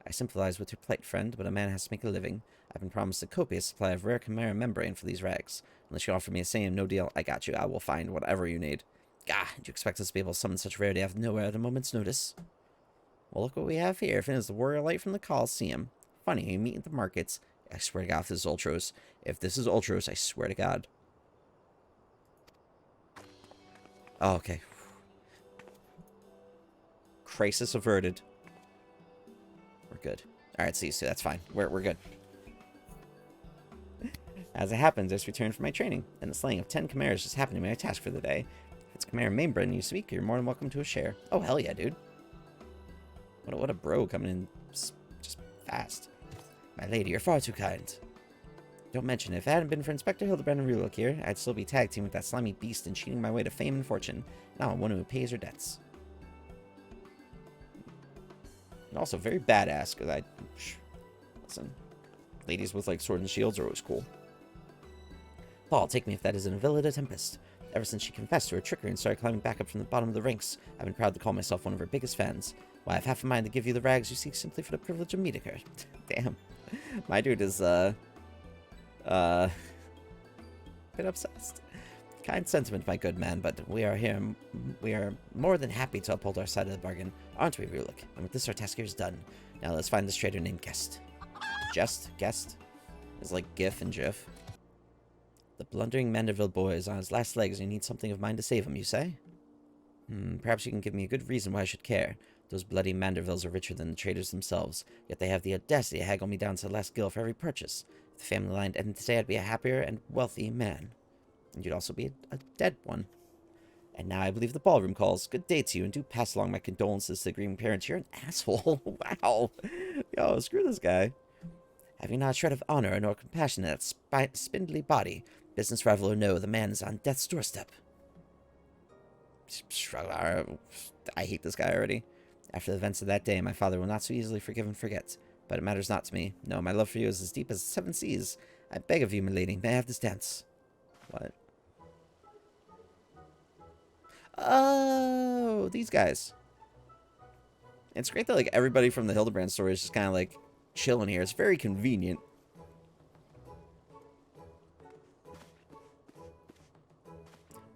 I sympathize with your plight, friend, but a man has to make a living. I've been promised a copious supply of rare chimera membrane for these rags. Unless you offer me a same no deal, I got you. I will find whatever you need. Gah, do you expect us to be able to summon such rarity out of nowhere at a moment's notice? Well, look what we have here. If it is the warrior light from the Colosseum. Funny, you meet at the markets. I swear to God, if this is Ultros. If this is Ultros, I swear to God. Oh, okay. Crisis averted. We're good. Alright, see, so that's fine. We're good. As it happens, I just returned from my training, and the slaying of 10 chimeras just happened to be my task for the day. If it's chimera membrane you speak, you're more than welcome to a share. Oh, hell yeah, dude. What a bro coming in just fast. My lady, you're far too kind. Don't mention it. If it hadn't been for Inspector Hildibrand and Ruluk here, I'd still be tag team with that slimy beast and cheating my way to fame and fortune. Now I'm one who pays her debts. And also very badass, because listen, ladies with, like, sword and shields are always cool. Paul, take me if that isn't Avila Tempest. Ever since she confessed to her trickery and started climbing back up from the bottom of the ranks, I've been proud to call myself one of her biggest fans. Why, I've half a mind to give you the rags you seek simply for the privilege of meeting her. Damn. My dude is, bit obsessed. Kind sentiment, my good man, but we are more than happy to uphold our side of the bargain, aren't we, Rulik? And with this, our task here is done. Now let's find this traitor named Guest. Guest? It's like GIF and GIF. The blundering Manderville boy is on his last legs and you need something of mine to save him, you say? Perhaps you can give me a good reason why I should care. Those bloody Mandervilles are richer than the traders themselves, yet they have the audacity to haggle me down to the last gil for every purchase. If the family line ended today, I'd be a happier and wealthy man. And you'd also be a dead one. And now I believe the ballroom calls. Good day to you, and do pass along my condolences to the grieving parents. You're an asshole. Wow. Yo, screw this guy. Have you not a shred of honor nor compassion in that spindly body? Business rival or no, the man is on death's doorstep. I hate this guy already. After the events of that day, my father will not so easily forgive and forget. But it matters not to me. No, my love for you is as deep as the 7 seas. I beg of you, milady, may I have this dance? What? Oh, these guys. It's great that, like, everybody from the Hildibrand story is just kind of, like, chilling here. It's very convenient.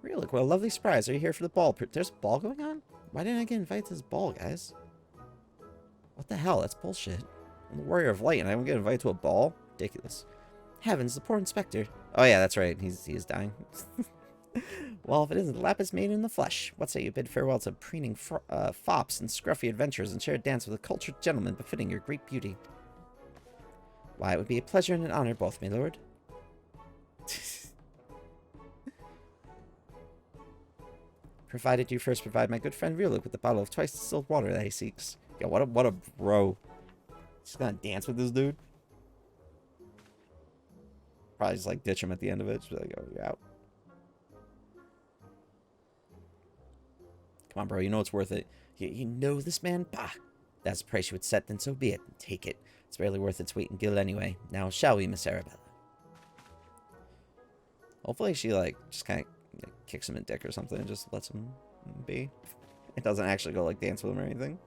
Really, what a lovely surprise. Are you here for the ball? There's a ball going on? Why didn't I get invited to this ball, guys? What the hell? That's bullshit. I'm the Warrior of Light and I don't get invited to a ball? Ridiculous. Heavens, the poor inspector. Oh yeah, that's right. He is dying. Well, if it isn't Lapis made in the flesh, what say you bid farewell to preening fops and scruffy adventures and share a dance with a cultured gentleman befitting your great beauty? Why, it would be a pleasure and an honor both, my lord. Provided you first provide my good friend Rulik with the bottle of twice distilled water that he seeks. Yo, what a bro. Just gonna dance with this dude? Probably just like ditch him at the end of it. Just be like, oh, you're out. Come on, bro. You know it's worth it. You know this man? Bah. That's the price you would set, then so be it. Take it. It's barely worth its weight in gil anyway. Now, shall we, Miss Arabella? Hopefully she, like, just kind of kicks him in dick or something and just lets him be. It doesn't actually go, like, dance with him or anything.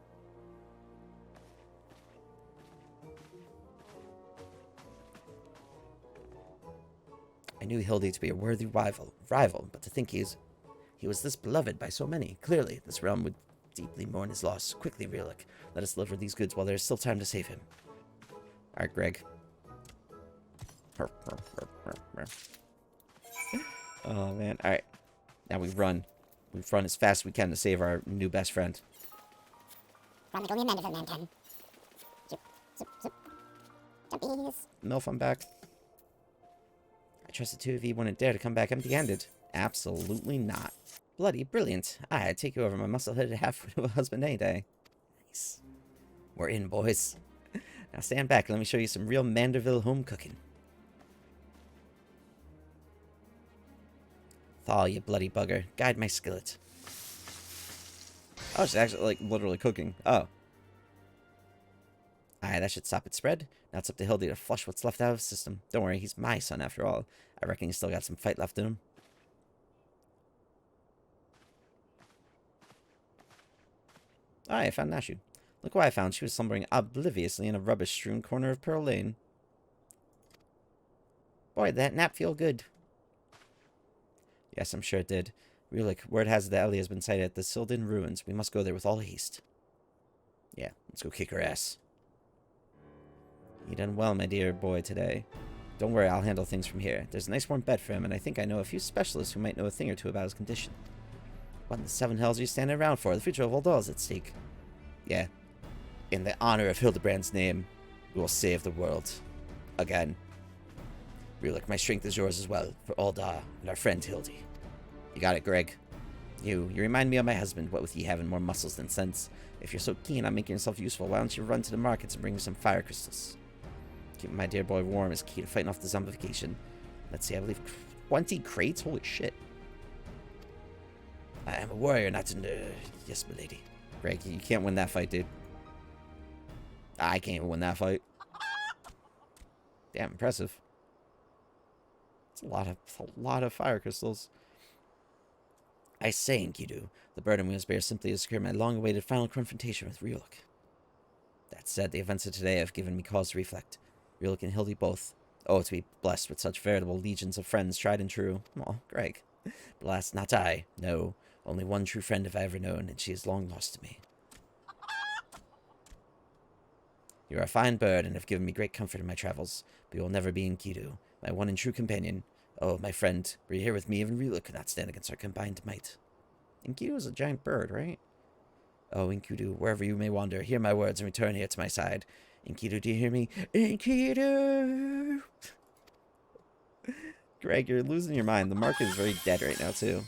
I knew Hildy to be a worthy rival, but to think he was this beloved by so many. Clearly, this realm would deeply mourn his loss. Quickly, Rulik, let us deliver these goods while there is still time to save him. Alright, Greg. Oh, man. Alright. Now we run. We run as fast as we can to save our new best friend. Run like only a Mandeville man can. Zip, zip, zip. Jumpies. Milf, I'm back. I trust the two of you wouldn't dare to come back empty-handed. Absolutely not. Bloody brilliant. I'd take you over my muscle-headed half-wit of a husband any day. Nice. We're in, boys. Now stand back and let me show you some real Manderville home cooking. Thaw, you bloody bugger. Guide my skillet. Oh, it's actually, like, literally cooking. Oh. Aye, that should stop its spread. Now it's up to Hildy to flush what's left out of his system. Don't worry, he's my son after all. I reckon he's still got some fight left in him. Aye, I found Nashu. Look what I found. She was slumbering obliviously in a rubbish-strewn corner of Pearl Lane. Boy, did that nap feel good. Yes, I'm sure it did. Rulik, word has it that Ellie has been sighted at the Sildin ruins. We must go there with all haste. Yeah, let's go kick her ass. You done well, my dear boy, today. Don't worry, I'll handle things from here. There's a nice warm bed for him, and I think I know a few specialists who might know a thing or two about his condition. What in the 7 hells are you standing around for? The future of Oldal is at stake. Yeah. In the honor of Hildibrand's name, we will save the world. Again. Rulik, my strength is yours as well, for Oldar and our friend Hildy. You got it, Greg. You remind me of my husband, what with ye having more muscles than sense. If you're so keen on making yourself useful, why don't you run to the markets and bring me some fire crystals? Keeping my dear boy warm is key to fighting off the zombification. Let's see, I believe 20 crates? Holy shit. I am a warrior, not an... yes, milady. Greg, you can't win that fight, dude. I can't even win that fight. Damn, impressive. It's a lot of fire crystals. I say, Enkidu, the burden we must bear simply to secure my long-awaited final confrontation with Ryuk. That said, the events of today have given me cause to reflect. Ryuk and Hildy both. Oh, to be blessed with such veritable legions of friends, tried and true. Oh, Greg. But alas, not I. No, only one true friend have I ever known, and she is long lost to me. You are a fine bird, and have given me great comfort in my travels, but you will never be Enkidu, my one and true companion. Oh, my friend, were you here with me, even Ryuk could not stand against our combined might. Enkidu is a giant bird, right? Oh, Enkidu, wherever you may wander, hear my words and return here to my side. Enkidu, do you hear me? Enkidu! Greg, you're losing your mind. The market is very dead right now, too.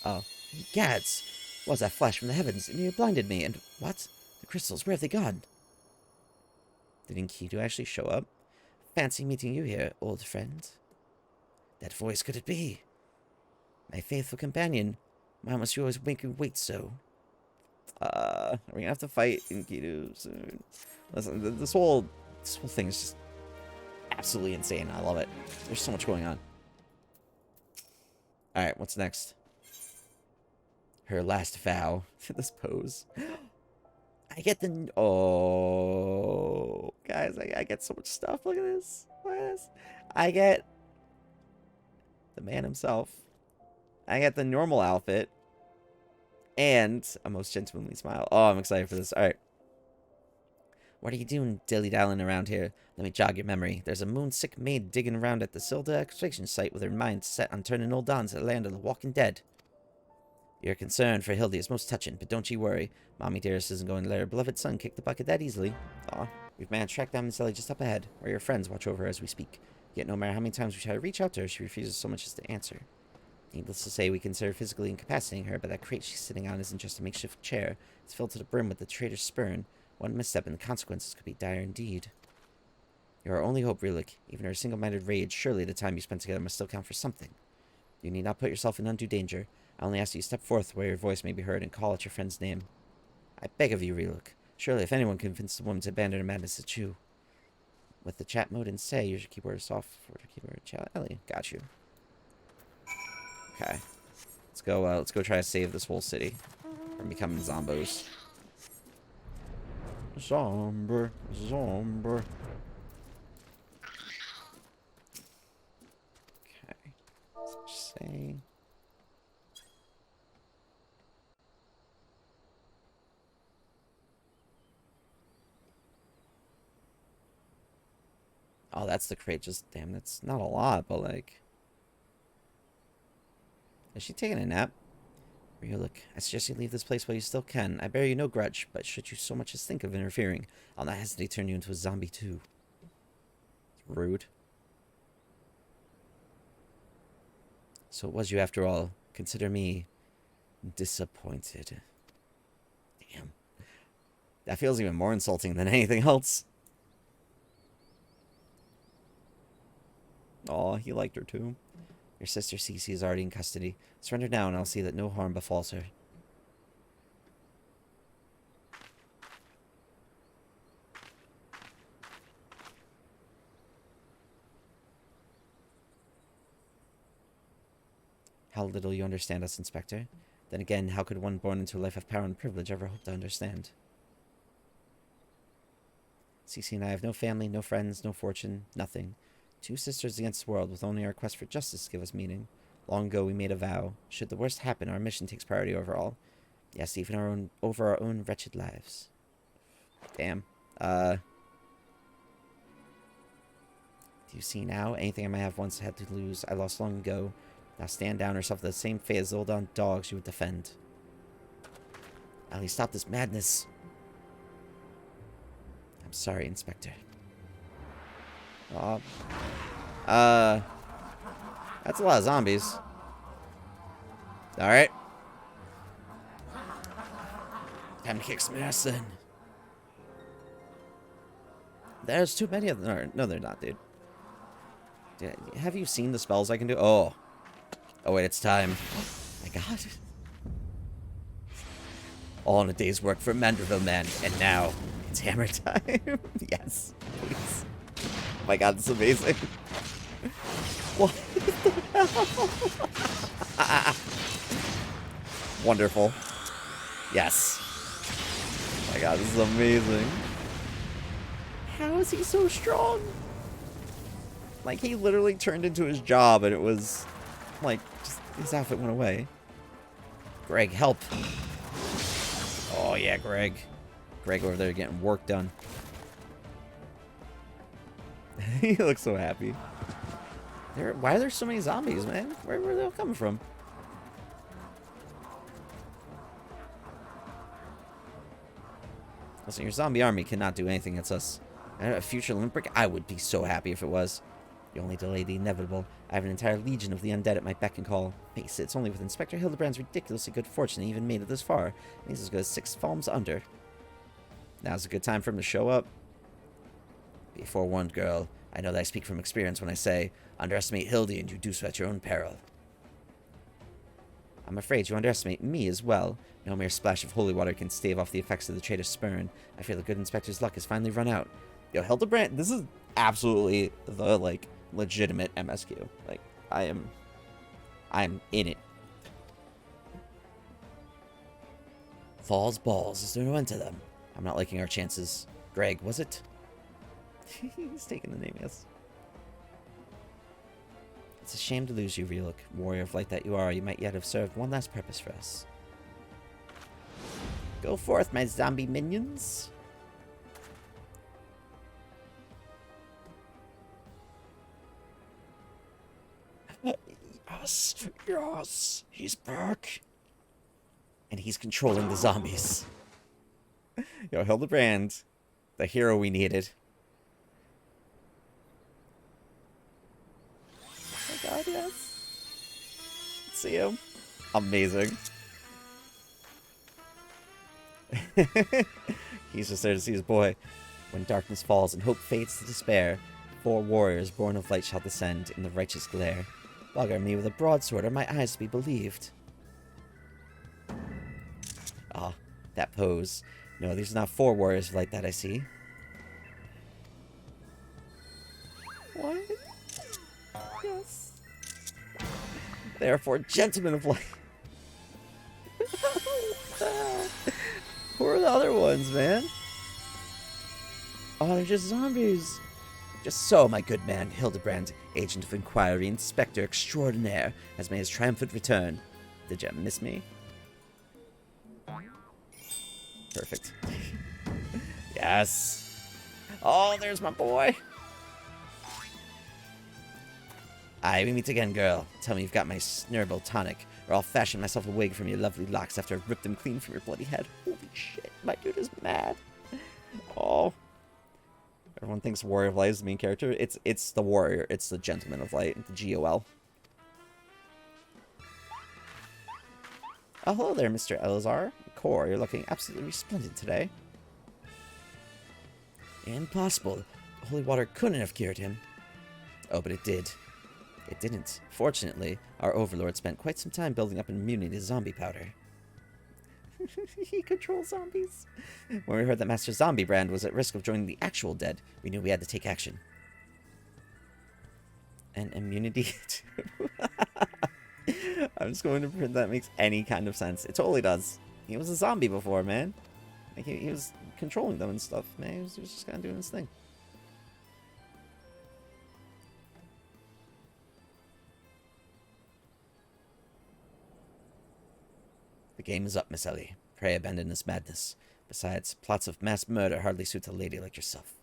Oh, gads! Was that flash from the heavens, and you blinded me, and what? The crystals, where have they gone? Did Enkidu actually show up? Fancy meeting you here, old friend. That voice, could it be? My faithful companion. Why must you always make me wait so? Are we gonna have to fight Enkidu soon? Listen, this whole thing is just absolutely insane. I love it. There's so much going on. Alright, what's next? Her last vow. This pose. I get the... Oh... Guys, I get so much stuff. Look at this. Look at this. I get... the man himself. I get the normal outfit. And a most gentlemanly smile. Oh, I'm excited for this. Alright. What are you doing dilly-dallying around here? Let me jog your memory. There's a moon-sick maid digging around at the Silda excavation site with her mind set on turning old Don to the land of the walking dead. Your concern for Hildy is most touching, but don't you worry. Mommy dearest isn't going to let her beloved son kick the bucket that easily. Aw, we've managed to track down Miss Ellie just up ahead, where your friends watch over her as we speak. Yet no matter how many times we try to reach out to her, she refuses so much as to answer. Needless to say, we consider physically incapacitating her, but that crate she's sitting on isn't just a makeshift chair. It's filled to the brim with the traitor's spurn. One misstep and the consequences could be dire indeed. You're our only hope, Ryuk. Even her single-minded rage, surely the time you spent together must still count for something. You need not put yourself in undue danger. I only ask that you step forth where your voice may be heard and call out your friend's name. I beg of you, Ryuk. Surely if anyone convinced the woman to abandon her madness, it's you. With the chat mode in say, use your keyboard soft for the keyboard chat. Ellie, got you. Okay. Let's go try to save this whole city from becoming zombos. Zombie. Okay. Let's say. Oh, that's the crate. Just, damn, that's not a lot, but like... Is she taking a nap? Ryuk, I suggest you leave this place while you still can. I bear you no grudge, but should you so much as think of interfering, I'll not hesitate to turn you into a zombie too. Rude. So it was you after all. Consider me disappointed. Damn. That feels even more insulting than anything else. Aw, he liked her too. Your sister Cece is already in custody. Surrender now and I'll see that no harm befalls her. How little you understand us, Inspector. Then again, how could one born into a life of power and privilege ever hope to understand? Cece and I have no family, no friends, no fortune, nothing. Two sisters against the world with only our quest for justice to give us meaning. Long ago we made a vow. Should the worst happen, our mission takes priority over all. Yes, even over our own wretched lives. Damn. Do you see now? Anything I might have once had to lose, I lost long ago. Now stand down or suffer the same fate as the old dogs you would defend. Ali, stop this madness. I'm sorry, Inspector. That's a lot of zombies. Alright. Time to kick some ass then. There's too many of them. No, they're not, dude. Have you seen the spells I can do? Oh. Oh, wait, it's time. Oh, my God. All in a day's work for Manderville Man, and now It's hammer time. Yes, please. Oh my god, this is amazing. What the hell? Wonderful. Yes. Oh my god, this is amazing. How is he so strong? Like, he literally turned into his job and it was, like, just his outfit went away. Greg, help. Oh, yeah, Greg. Greg over there getting work done. He looks so happy. Why are there so many zombies, man? Where are they all coming from? Listen, your zombie army cannot do anything against us. A future Olympic, I would be so happy if it was. You only delay the inevitable. I have an entire legion of the undead at my beck and call. Face it, it's only with Inspector Hildibrand's ridiculously good fortune he even made it this far. And he's as good as 6 palms under. Now's a good time for him to show up. Be forewarned, girl. I know that I speak from experience when I say, underestimate Hildy and you do so at your own peril. I'm afraid you underestimate me as well. No mere splash of holy water can stave off the effects of the traitor's spurn. I fear the good inspector's luck has finally run out. Yo, Hildibrand, this is absolutely the, like, legitimate MSQ. Like, I'm in it. Falls balls, is there no end to them? I'm not liking our chances. Greg, was it? He's taking the name, yes. It's a shame to lose you, Reeluk. Warrior of light that you are, you might yet have served one last purpose for us. Go forth, my zombie minions. Yes, yes, he's back. And he's controlling the zombies. Yo, Hildibrand, the hero we needed. Oh my god, yes. See him. Amazing. He's just there to see his boy. When darkness falls and hope fades to despair, 4 warriors born of light shall descend in the righteous glare. Bugger me with a broadsword, or my eyes to be believed. Ah, that pose. No, these are not 4 warriors of light that I see. What? Yes. They are 4 gentlemen of light. Who are the other ones, man? Oh, they're just zombies. Just so, my good man, Hildibrand, agent of inquiry, inspector extraordinaire, has made his triumphant return. Did you miss me? Perfect. Yes. Oh, there's my boy. Aye, we meet again, girl. Tell me you've got my snurble tonic, or I'll fashion myself a wig from your lovely locks after I've ripped them clean from your bloody head. Holy shit, my dude is mad. Oh. Everyone thinks Warrior of Light is the main character. It's the warrior. It's the Gentleman of Light, the GOL. Oh, hello there, Mr. Elazar. Core, you're looking absolutely resplendent today. Impossible. Holy water couldn't have cured him. Oh, but it did. It didn't. Fortunately, our overlord spent quite some time building up an immunity to zombie powder. He controls zombies. When we heard that Master Hildibrand was at risk of joining the actual dead, we knew we had to take action. And immunity too. I'm just going to pretend that makes any kind of sense. It totally does. He was a zombie before, man. Like he was controlling them and stuff, man. He was just kind of doing his thing. The game is up, Miss Ellie. Pray abandon this madness. Besides, plots of mass murder hardly suit a lady like yourself.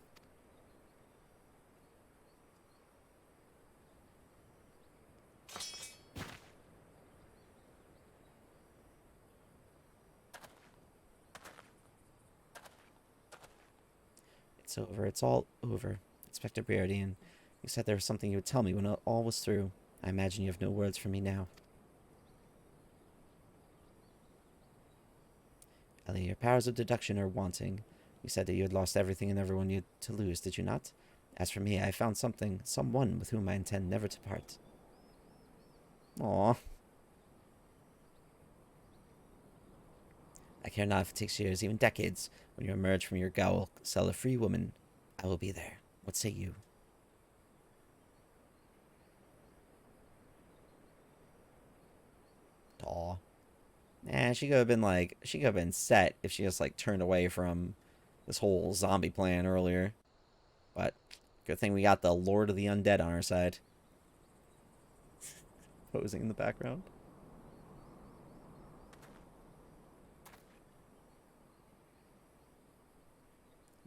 It's over. It's all over. Inspector Briardian, you said there was something you would tell me when all was through. I imagine you have no words for me now. Ellie, your powers of deduction are wanting. You said that you had lost everything and everyone you had to lose, did you not? As for me, I found someone with whom I intend never to part. Aww. I care not if it takes years, even decades. When you emerge from your gaol cell a free woman, I will be there. What say you? Aw. She could have been like, she could have been set if she just like turned away from this whole zombie plan earlier. But good thing we got the Lord of the Undead on our side. Posing in the background.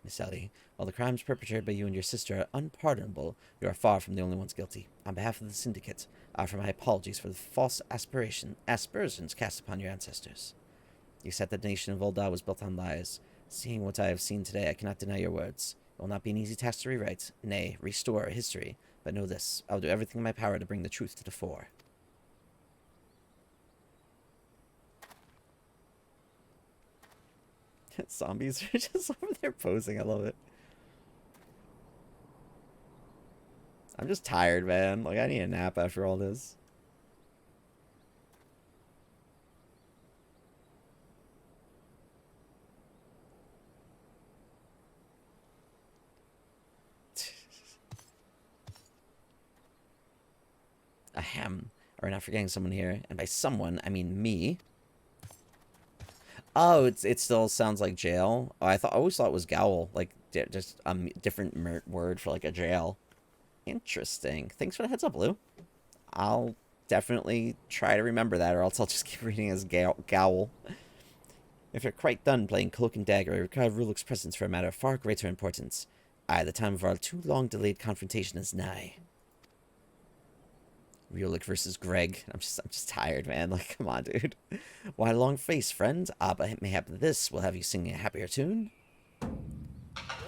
Miss Ellie, while the crimes perpetrated by you and your sister are unpardonable, you are far from the only ones guilty. On behalf of the Syndicate, I offer my apologies for the false aspersions cast upon your ancestors. You said that the nation of Ul'dah was built on lies. Seeing what I have seen today, I cannot deny your words. It will not be an easy task to rewrite, nay, restore history. But know this, I will do everything in my power to bring the truth to the fore. Zombies are just over there posing. I love it. I'm just tired, man. Like, I need a nap after all this. Ahem. Are we not forgetting someone here? And by someone, I mean me. Oh, it still sounds like jail. Oh, I always thought it was gaol, like just a different word for like a jail. Interesting. Thanks for the heads up, Lou. I'll definitely try to remember that, or else I'll just keep reading as gaol. If you're quite done playing Cloak and Dagger, I require Ruluk's presence for a matter of far greater importance. Aye, the time of our too long delayed confrontation is nigh. Ruluk versus Greg. I'm just tired, man. Like, come on, dude. Why long face, friend? Ah, but mayhap this will have you singing a happier tune.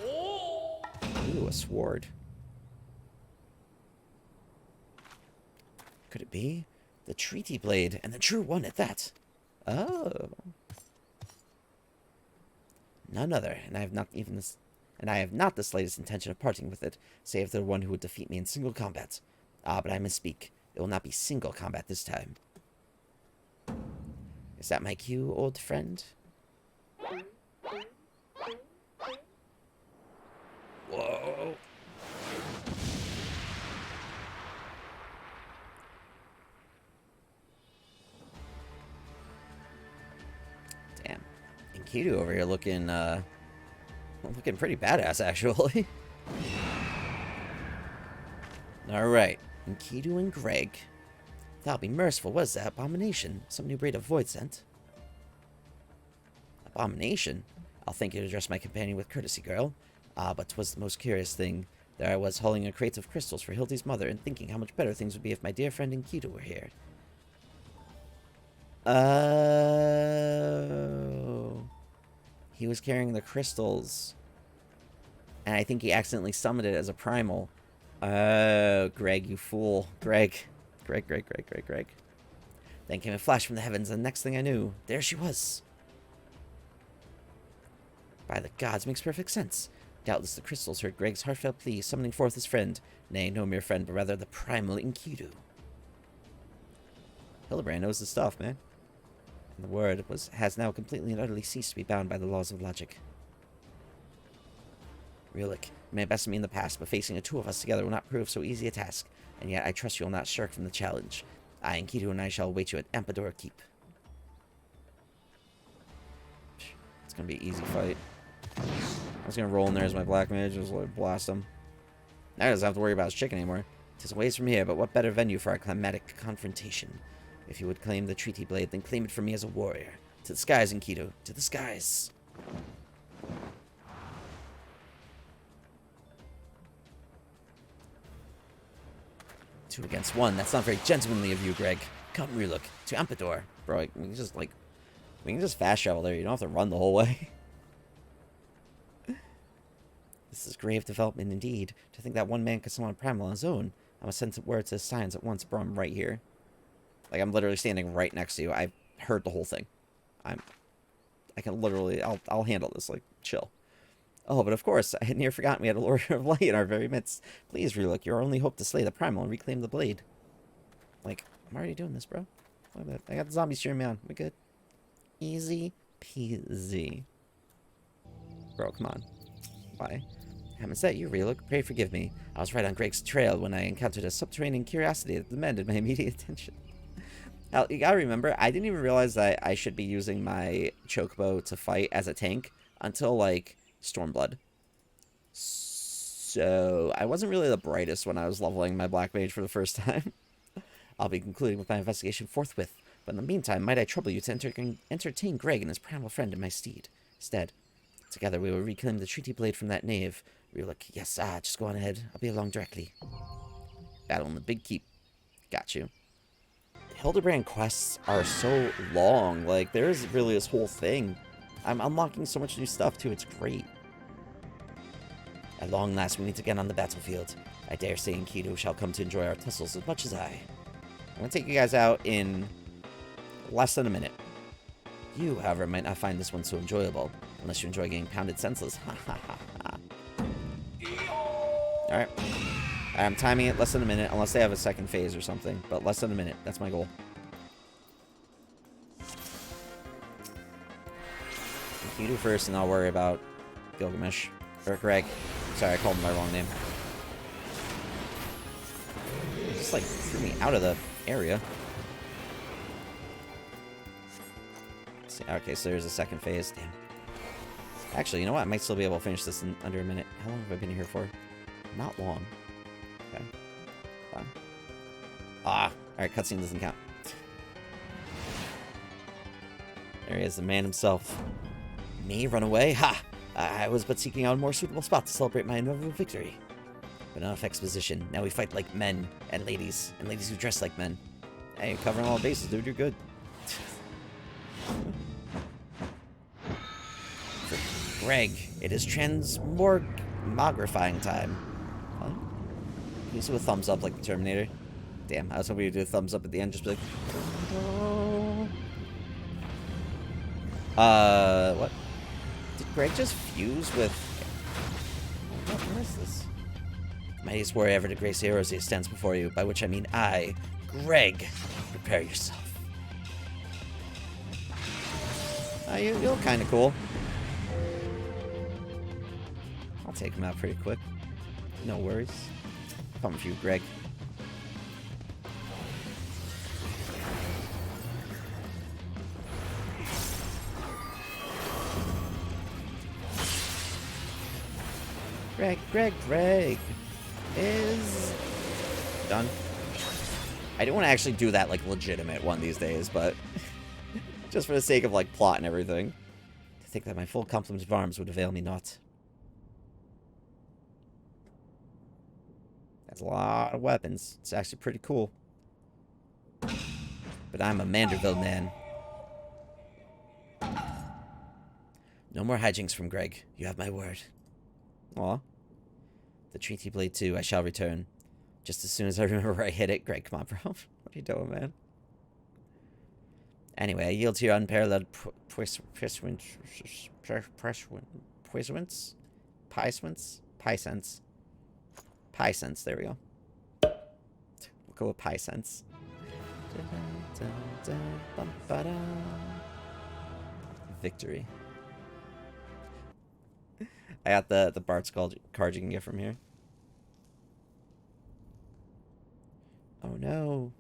Ooh, a sword. Could it be? The treaty blade, and the true one at that. Oh. None other, and I have not the slightest intention of parting with it, save the one who would defeat me in single combat. Ah, but I misspeak. It will not be single combat this time. Is that my cue, old friend? Whoa. Damn. And Kidu over here looking pretty badass, actually. Alright. Enkidu and Greg. Thou be merciful, what is that abomination? Some new breed of void scent? Abomination? I'll thank you to address my companion with courtesy, girl. Ah, but 'twas the most curious thing. There I was hauling a crate of crystals for Hildy's mother and thinking how much better things would be if my dear friend Enkidu were here. Oh. He was carrying the crystals. And I think he accidentally summoned it as a primal. Oh, Greg, you fool. Greg. Then came a flash from the heavens, and the next thing I knew, there she was. By the gods, makes perfect sense. Doubtless the crystals heard Greg's heartfelt plea, summoning forth his friend. Nay, no mere friend, but rather the primal Enkidu. Hildibrand knows his stuff, man. And the word has now completely and utterly ceased to be bound by the laws of logic. Ruluk, you may have bested me in the past, but facing the two of us together will not prove so easy a task, and yet I trust you will not shirk from the challenge. I, Enkidu, and I shall await you at Ampador Keep. It's gonna be an easy fight. I was gonna roll in there as my black mage, just like blast him. Now he doesn't have to worry about his chicken anymore. 'Tis a ways from here, but what better venue for our climatic confrontation? If you would claim the treaty blade, then claim it from me as a warrior. To the skies, Enkidu, to the skies! 2 against 1. That's not very gentlemanly of you, Greg. Come, Ruluk, to Ampador. Bro, we can just fast travel there. You don't have to run the whole way. This is grave development indeed. To think that one man could summon a primal on his own. I must send word to the Scions at once, bro. I'm right here. Like, I'm literally standing right next to you. I've heard the whole thing. I can literally, I'll handle this. Like, chill. Oh, but of course, I had near forgotten we had a Lord of Light in our very midst. Please, Ruluk, your only hope to slay the primal and reclaim the blade. Like, I'm already doing this, bro. Look at that. I got the zombies cheering me on. We good? Easy PZ. Bro, come on. Why? Is that you, Real? Pray forgive me. I was right on Greg's trail when I encountered a subterranean curiosity that demanded my immediate attention. Now, you gotta remember, I didn't even realize that I should be using my chocobo to fight as a tank until, like, Stormblood. So, I wasn't really the brightest when I was leveling my Black Mage for the first time. I'll be concluding with my investigation forthwith, but in the meantime, might I trouble you to entertain Greg and his primal friend in my stead. Together we will reclaim the treaty blade from that knave. Realic, yes, just go on ahead. I'll be along directly. Battle in the Big Keep. Got you. Hildibrand quests are so long. Like, there is really this whole thing. I'm unlocking so much new stuff, too. It's great. At long last, we meet again on the battlefield. I dare say Enkidu shall come to enjoy our tussles as much as I. I'm going to take you guys out in less than a minute. You, however, might not find this one so enjoyable, unless you enjoy getting pounded senseless. Ha ha ha ha. Alright. I'm timing it less than a minute, unless they have a second phase or something. But less than a minute. That's my goal. You do first, and I'll worry about Gilgamesh. Or Greg. Sorry, I called him my wrong name. He just, like, threw me out of the area. Let's see. Okay, so there's a second phase. Damn. Actually, you know what? I might still be able to finish this in under a minute. How long have I been here for? Not long. Okay. Fine. Alright, cutscene doesn't count. There he is, the man himself. Me run away? Ha! I was but seeking out a more suitable spot to celebrate my inevitable victory. But enough exposition. Now we fight like men and ladies who dress like men. Hey, you're covering all the bases, dude. You're good. For Greg, it is transmogrifying time. What? Can you see a thumbs up like the Terminator? Damn, I was hoping you'd do a thumbs up at the end, just be like... What? Did Greg just fuse with... What is this? Mightiest warrior ever to grace the heroes he stands before you, by which I mean I, Greg. Prepare yourself. You look kind of cool. I'll take him out pretty quick. No worries. Coming for you, Greg. Greg is done. I don't want to actually do that like legitimate one these days, but just for the sake of like plot and everything. To think that my full complement of arms would avail me not. That's a lot of weapons. It's actually pretty cool. But I'm a Manderville man. No more hijinks from Greg. You have my word. Aw. The Treaty Blade 2, I shall return. Just as soon as I remember where I hit it. Greg, come on, bro. What are you doing, man? Anyway, I yield to your unparalleled puissance. There we go. We'll go with puissance. Victory. I got the Bart's card you can get from here. Oh no.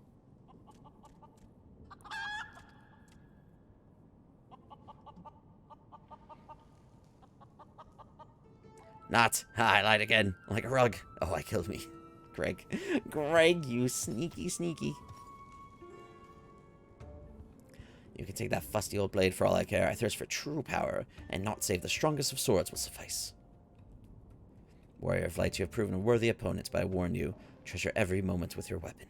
Not. I lied again. Like a rug. Oh, I killed me. Greg. Greg, you sneaky. You can take that fusty old blade for all I care. I thirst for true power, and not save the strongest of swords will suffice. Warrior of Light, you have proven a worthy opponent, but I warn you, treasure every moment with your weapon.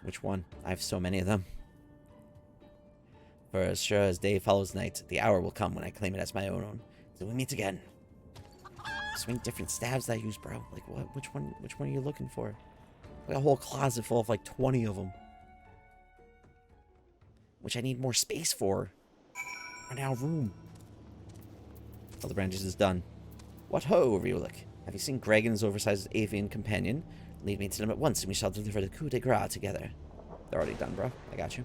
Which one? I have so many of them. For as sure as day follows night, the hour will come when I claim it as my own. Till we meet again. Swing different stabs that I use, bro. Like what? Which one are you looking for? Like a whole closet full of like 20 of them. Which I need more space for. Run out of room. All the branches is done. What ho, Realic? Have you seen Greg and his oversized avian companion? Lead me to them at once and we shall deliver the coup de grace together. They're already done, bro. I got you.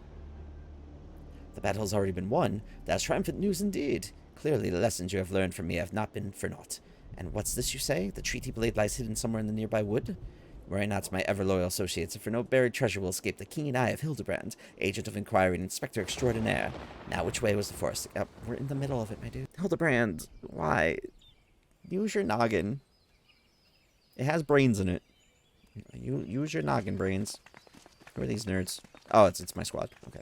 The battle has already been won. That's triumphant news indeed. Clearly the lessons you have learned from me have not been for naught. And what's this you say? The treaty blade lies hidden somewhere in the nearby wood? Worry not, my ever-loyal associates, for no buried treasure will escape the keen eye of Hildibrand, agent of inquiry and inspector extraordinaire. Now, which way was the forest? We're in the middle of it, my dude. Hildibrand, why? Use your noggin. It has brains in it. You use your noggin, brains. Who are these nerds? Oh, it's my squad. Okay.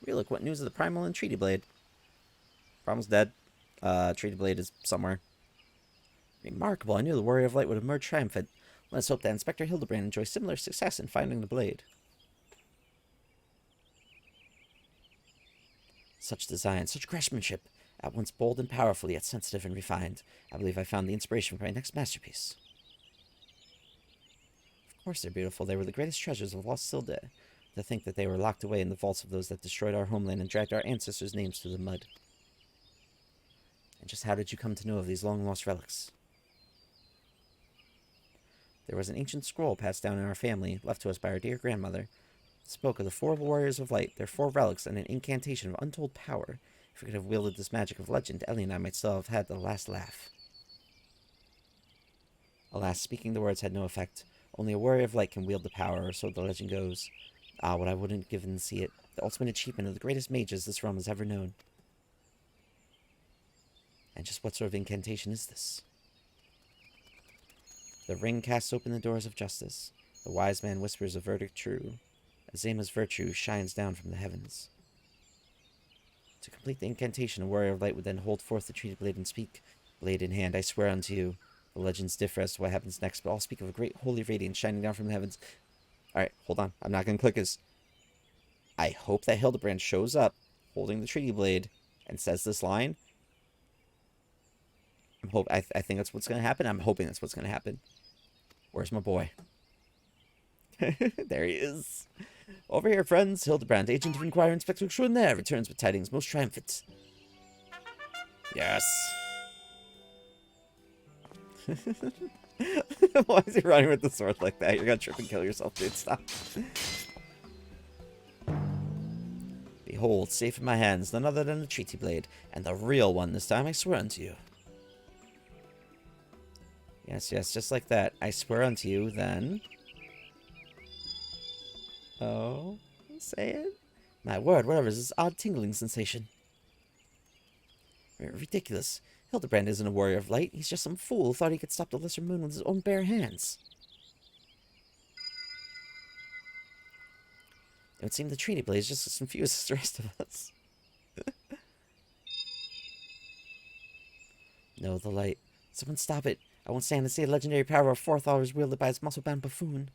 Look, what news of the Primal and Treaty Blade? Primal's dead. Treaty Blade is somewhere. Remarkable. I knew the Warrior of Light would emerge triumphant. Let's hope that Inspector Hildibrand enjoys similar success in finding the blade. Such design, such craftsmanship. At once bold and powerful, yet sensitive and refined. I believe I found the inspiration for my next masterpiece. Of course they're beautiful. They were the greatest treasures of lost Silde. To think that they were locked away in the vaults of those that destroyed our homeland and dragged our ancestors' names through the mud. And just how did you come to know of these long-lost relics? There was an ancient scroll passed down in our family, left to us by our dear grandmother. It spoke of the 4 warriors of light, their 4 relics, and an incantation of untold power. If we could have wielded this magic of legend, Ellie and I might still have had the last laugh. Alas, speaking the words had no effect. Only a warrior of light can wield the power, or so the legend goes. Ah, what I wouldn't give to see it. The ultimate achievement of the greatest mages this realm has ever known. And just what sort of incantation is this? The ring casts open the doors of justice. The wise man whispers a verdict true. Azema's virtue shines down from the heavens. To complete the incantation, a warrior of light would then hold forth the treated blade and speak. Blade in hand, I swear unto you. The legends differ as to what happens next, but I'll speak of a great holy radiance shining down from the heavens. Alright, hold on. I'm not going to click this. I hope that Hildibrand shows up, holding the treaty blade, and says this line. I think that's what's going to happen. I'm hoping that's what's going to happen. Where's my boy? There he is. Over here, friends. Hildibrand, agent of inquiry, inspector extraordinaire, returns with tidings most triumphant. Yes. Why is he running with the sword like that? You're gonna trip and kill yourself, dude. Stop. Behold, safe in my hands, none other than the treaty blade, and the real one this time, I swear unto you. Yes, yes, just like that. I swear unto you, then. Oh, say it. My word, whatever is this odd tingling sensation? Ridiculous. Hildibrand isn't a warrior of light. He's just some fool who thought he could stop the lesser moon with his own bare hands. It would seem the treaty blade is just as confused as the rest of us. No, the light. Someone stop it. I won't stand to see the legendary power of Forethought is wielded by his muscle-bound buffoon.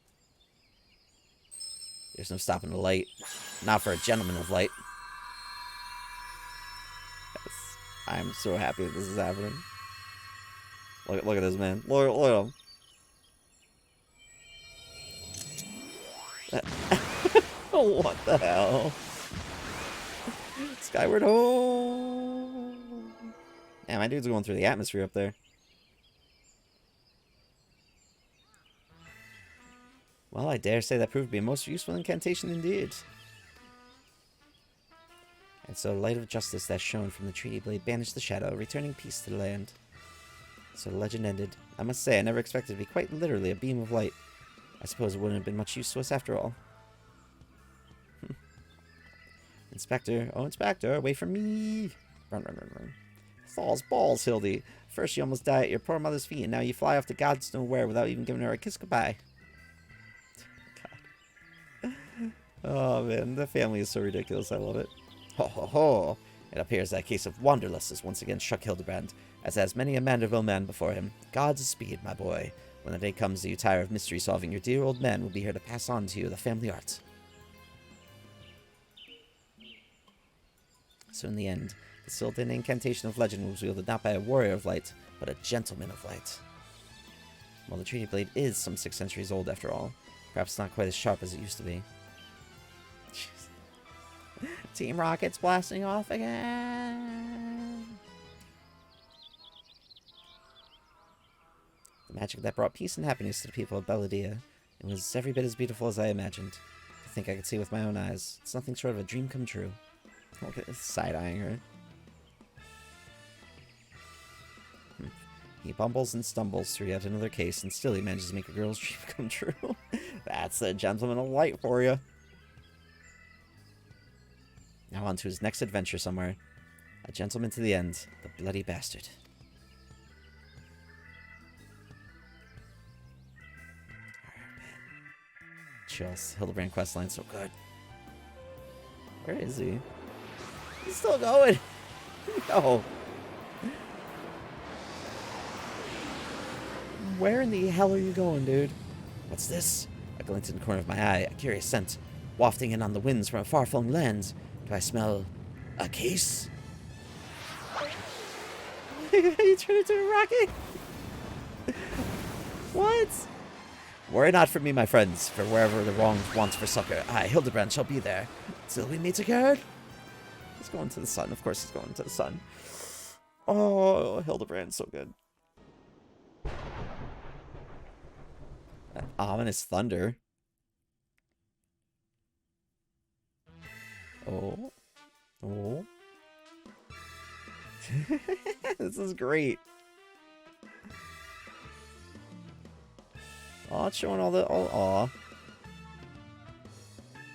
There's no stopping the light. Not for a gentleman of light. Yes. I'm so happy that this is happening. Look at this, man. Look at him. Oh, what the hell? Skyward home. Yeah, my dude's going through the atmosphere up there. Well, I dare say that proved to be a most useful incantation indeed. And so the light of justice that shone from the treaty blade banished the shadow, returning peace to the land. So the legend ended. I must say, I never expected to be quite literally a beam of light. I suppose it wouldn't have been much use to us after all. Inspector, oh Inspector, wait for me! Run, run, run, run. Thal's balls, Hildy. First you almost die at your poor mother's feet, and now you fly off to God's nowhere without even giving her a kiss goodbye. God. Oh man, the family is so ridiculous, I love it. Ho ho ho! It appears that case of wanderlust has once again struck Hildibrand, as has many a Mandeville man before him. God's speed, my boy. When the day comes that you tire of mystery solving, your dear old man will be here to pass on to you the family art. So in the end, the Silden incantation of legend was wielded not by a warrior of light, but a gentleman of light. Well, the treaty blade is some 6 centuries old after all. Perhaps not quite as sharp as it used to be. Jeez. Team Rocket's blasting off again! The magic that brought peace and happiness to the people of Belladia. It was every bit as beautiful as I imagined. To think I could see with my own eyes. It's nothing short of a dream come true. Look at this, side-eyeing her. He bumbles and stumbles through yet another case, and still he manages to make a girl's dream come true. That's a gentleman of light for you. Now on to his next adventure somewhere. A gentleman to the end. The bloody bastard. Alright, man. Chills. Hildibrand questline so good. Where is he? He's still going! No! Where in the hell are you going, dude? What's this? A glint in the corner of my eye, a curious scent, wafting in on the winds from a far-flung land. Do I smell a case? You turned into a rocket? What? Worry not for me, my friends, for wherever the wrong wants for succor, I, Hildibrand, shall be there. Till we meet again. He's going to the sun. Of course he's going to the sun. Oh, Hildibrand's so good. That ominous thunder. Oh. Oh. This is great. Oh, it's showing all the... Oh, aw.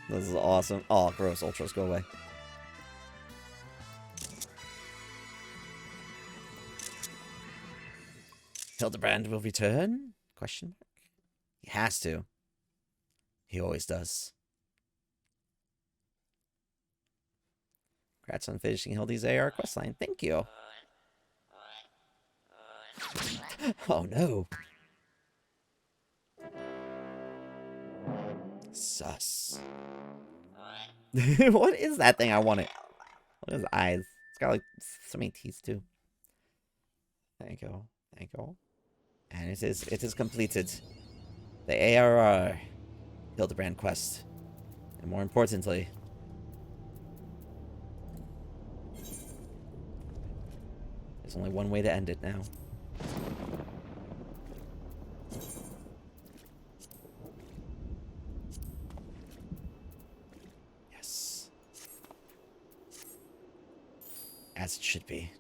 This is awesome. Oh, gross. Ultras, go away. Hildibrand will return? Question mark. He has to. He always does. Congrats on finishing Hildy's AR questline. Thank you. Oh no. Sus. What is that thing? I want it. What is eyes? It's got like so many teeth too. Thank you. Thank you. And it is completed. The ARR Hildibrand quest. And more importantly, there's only one way to end it now. Yes. As it should be.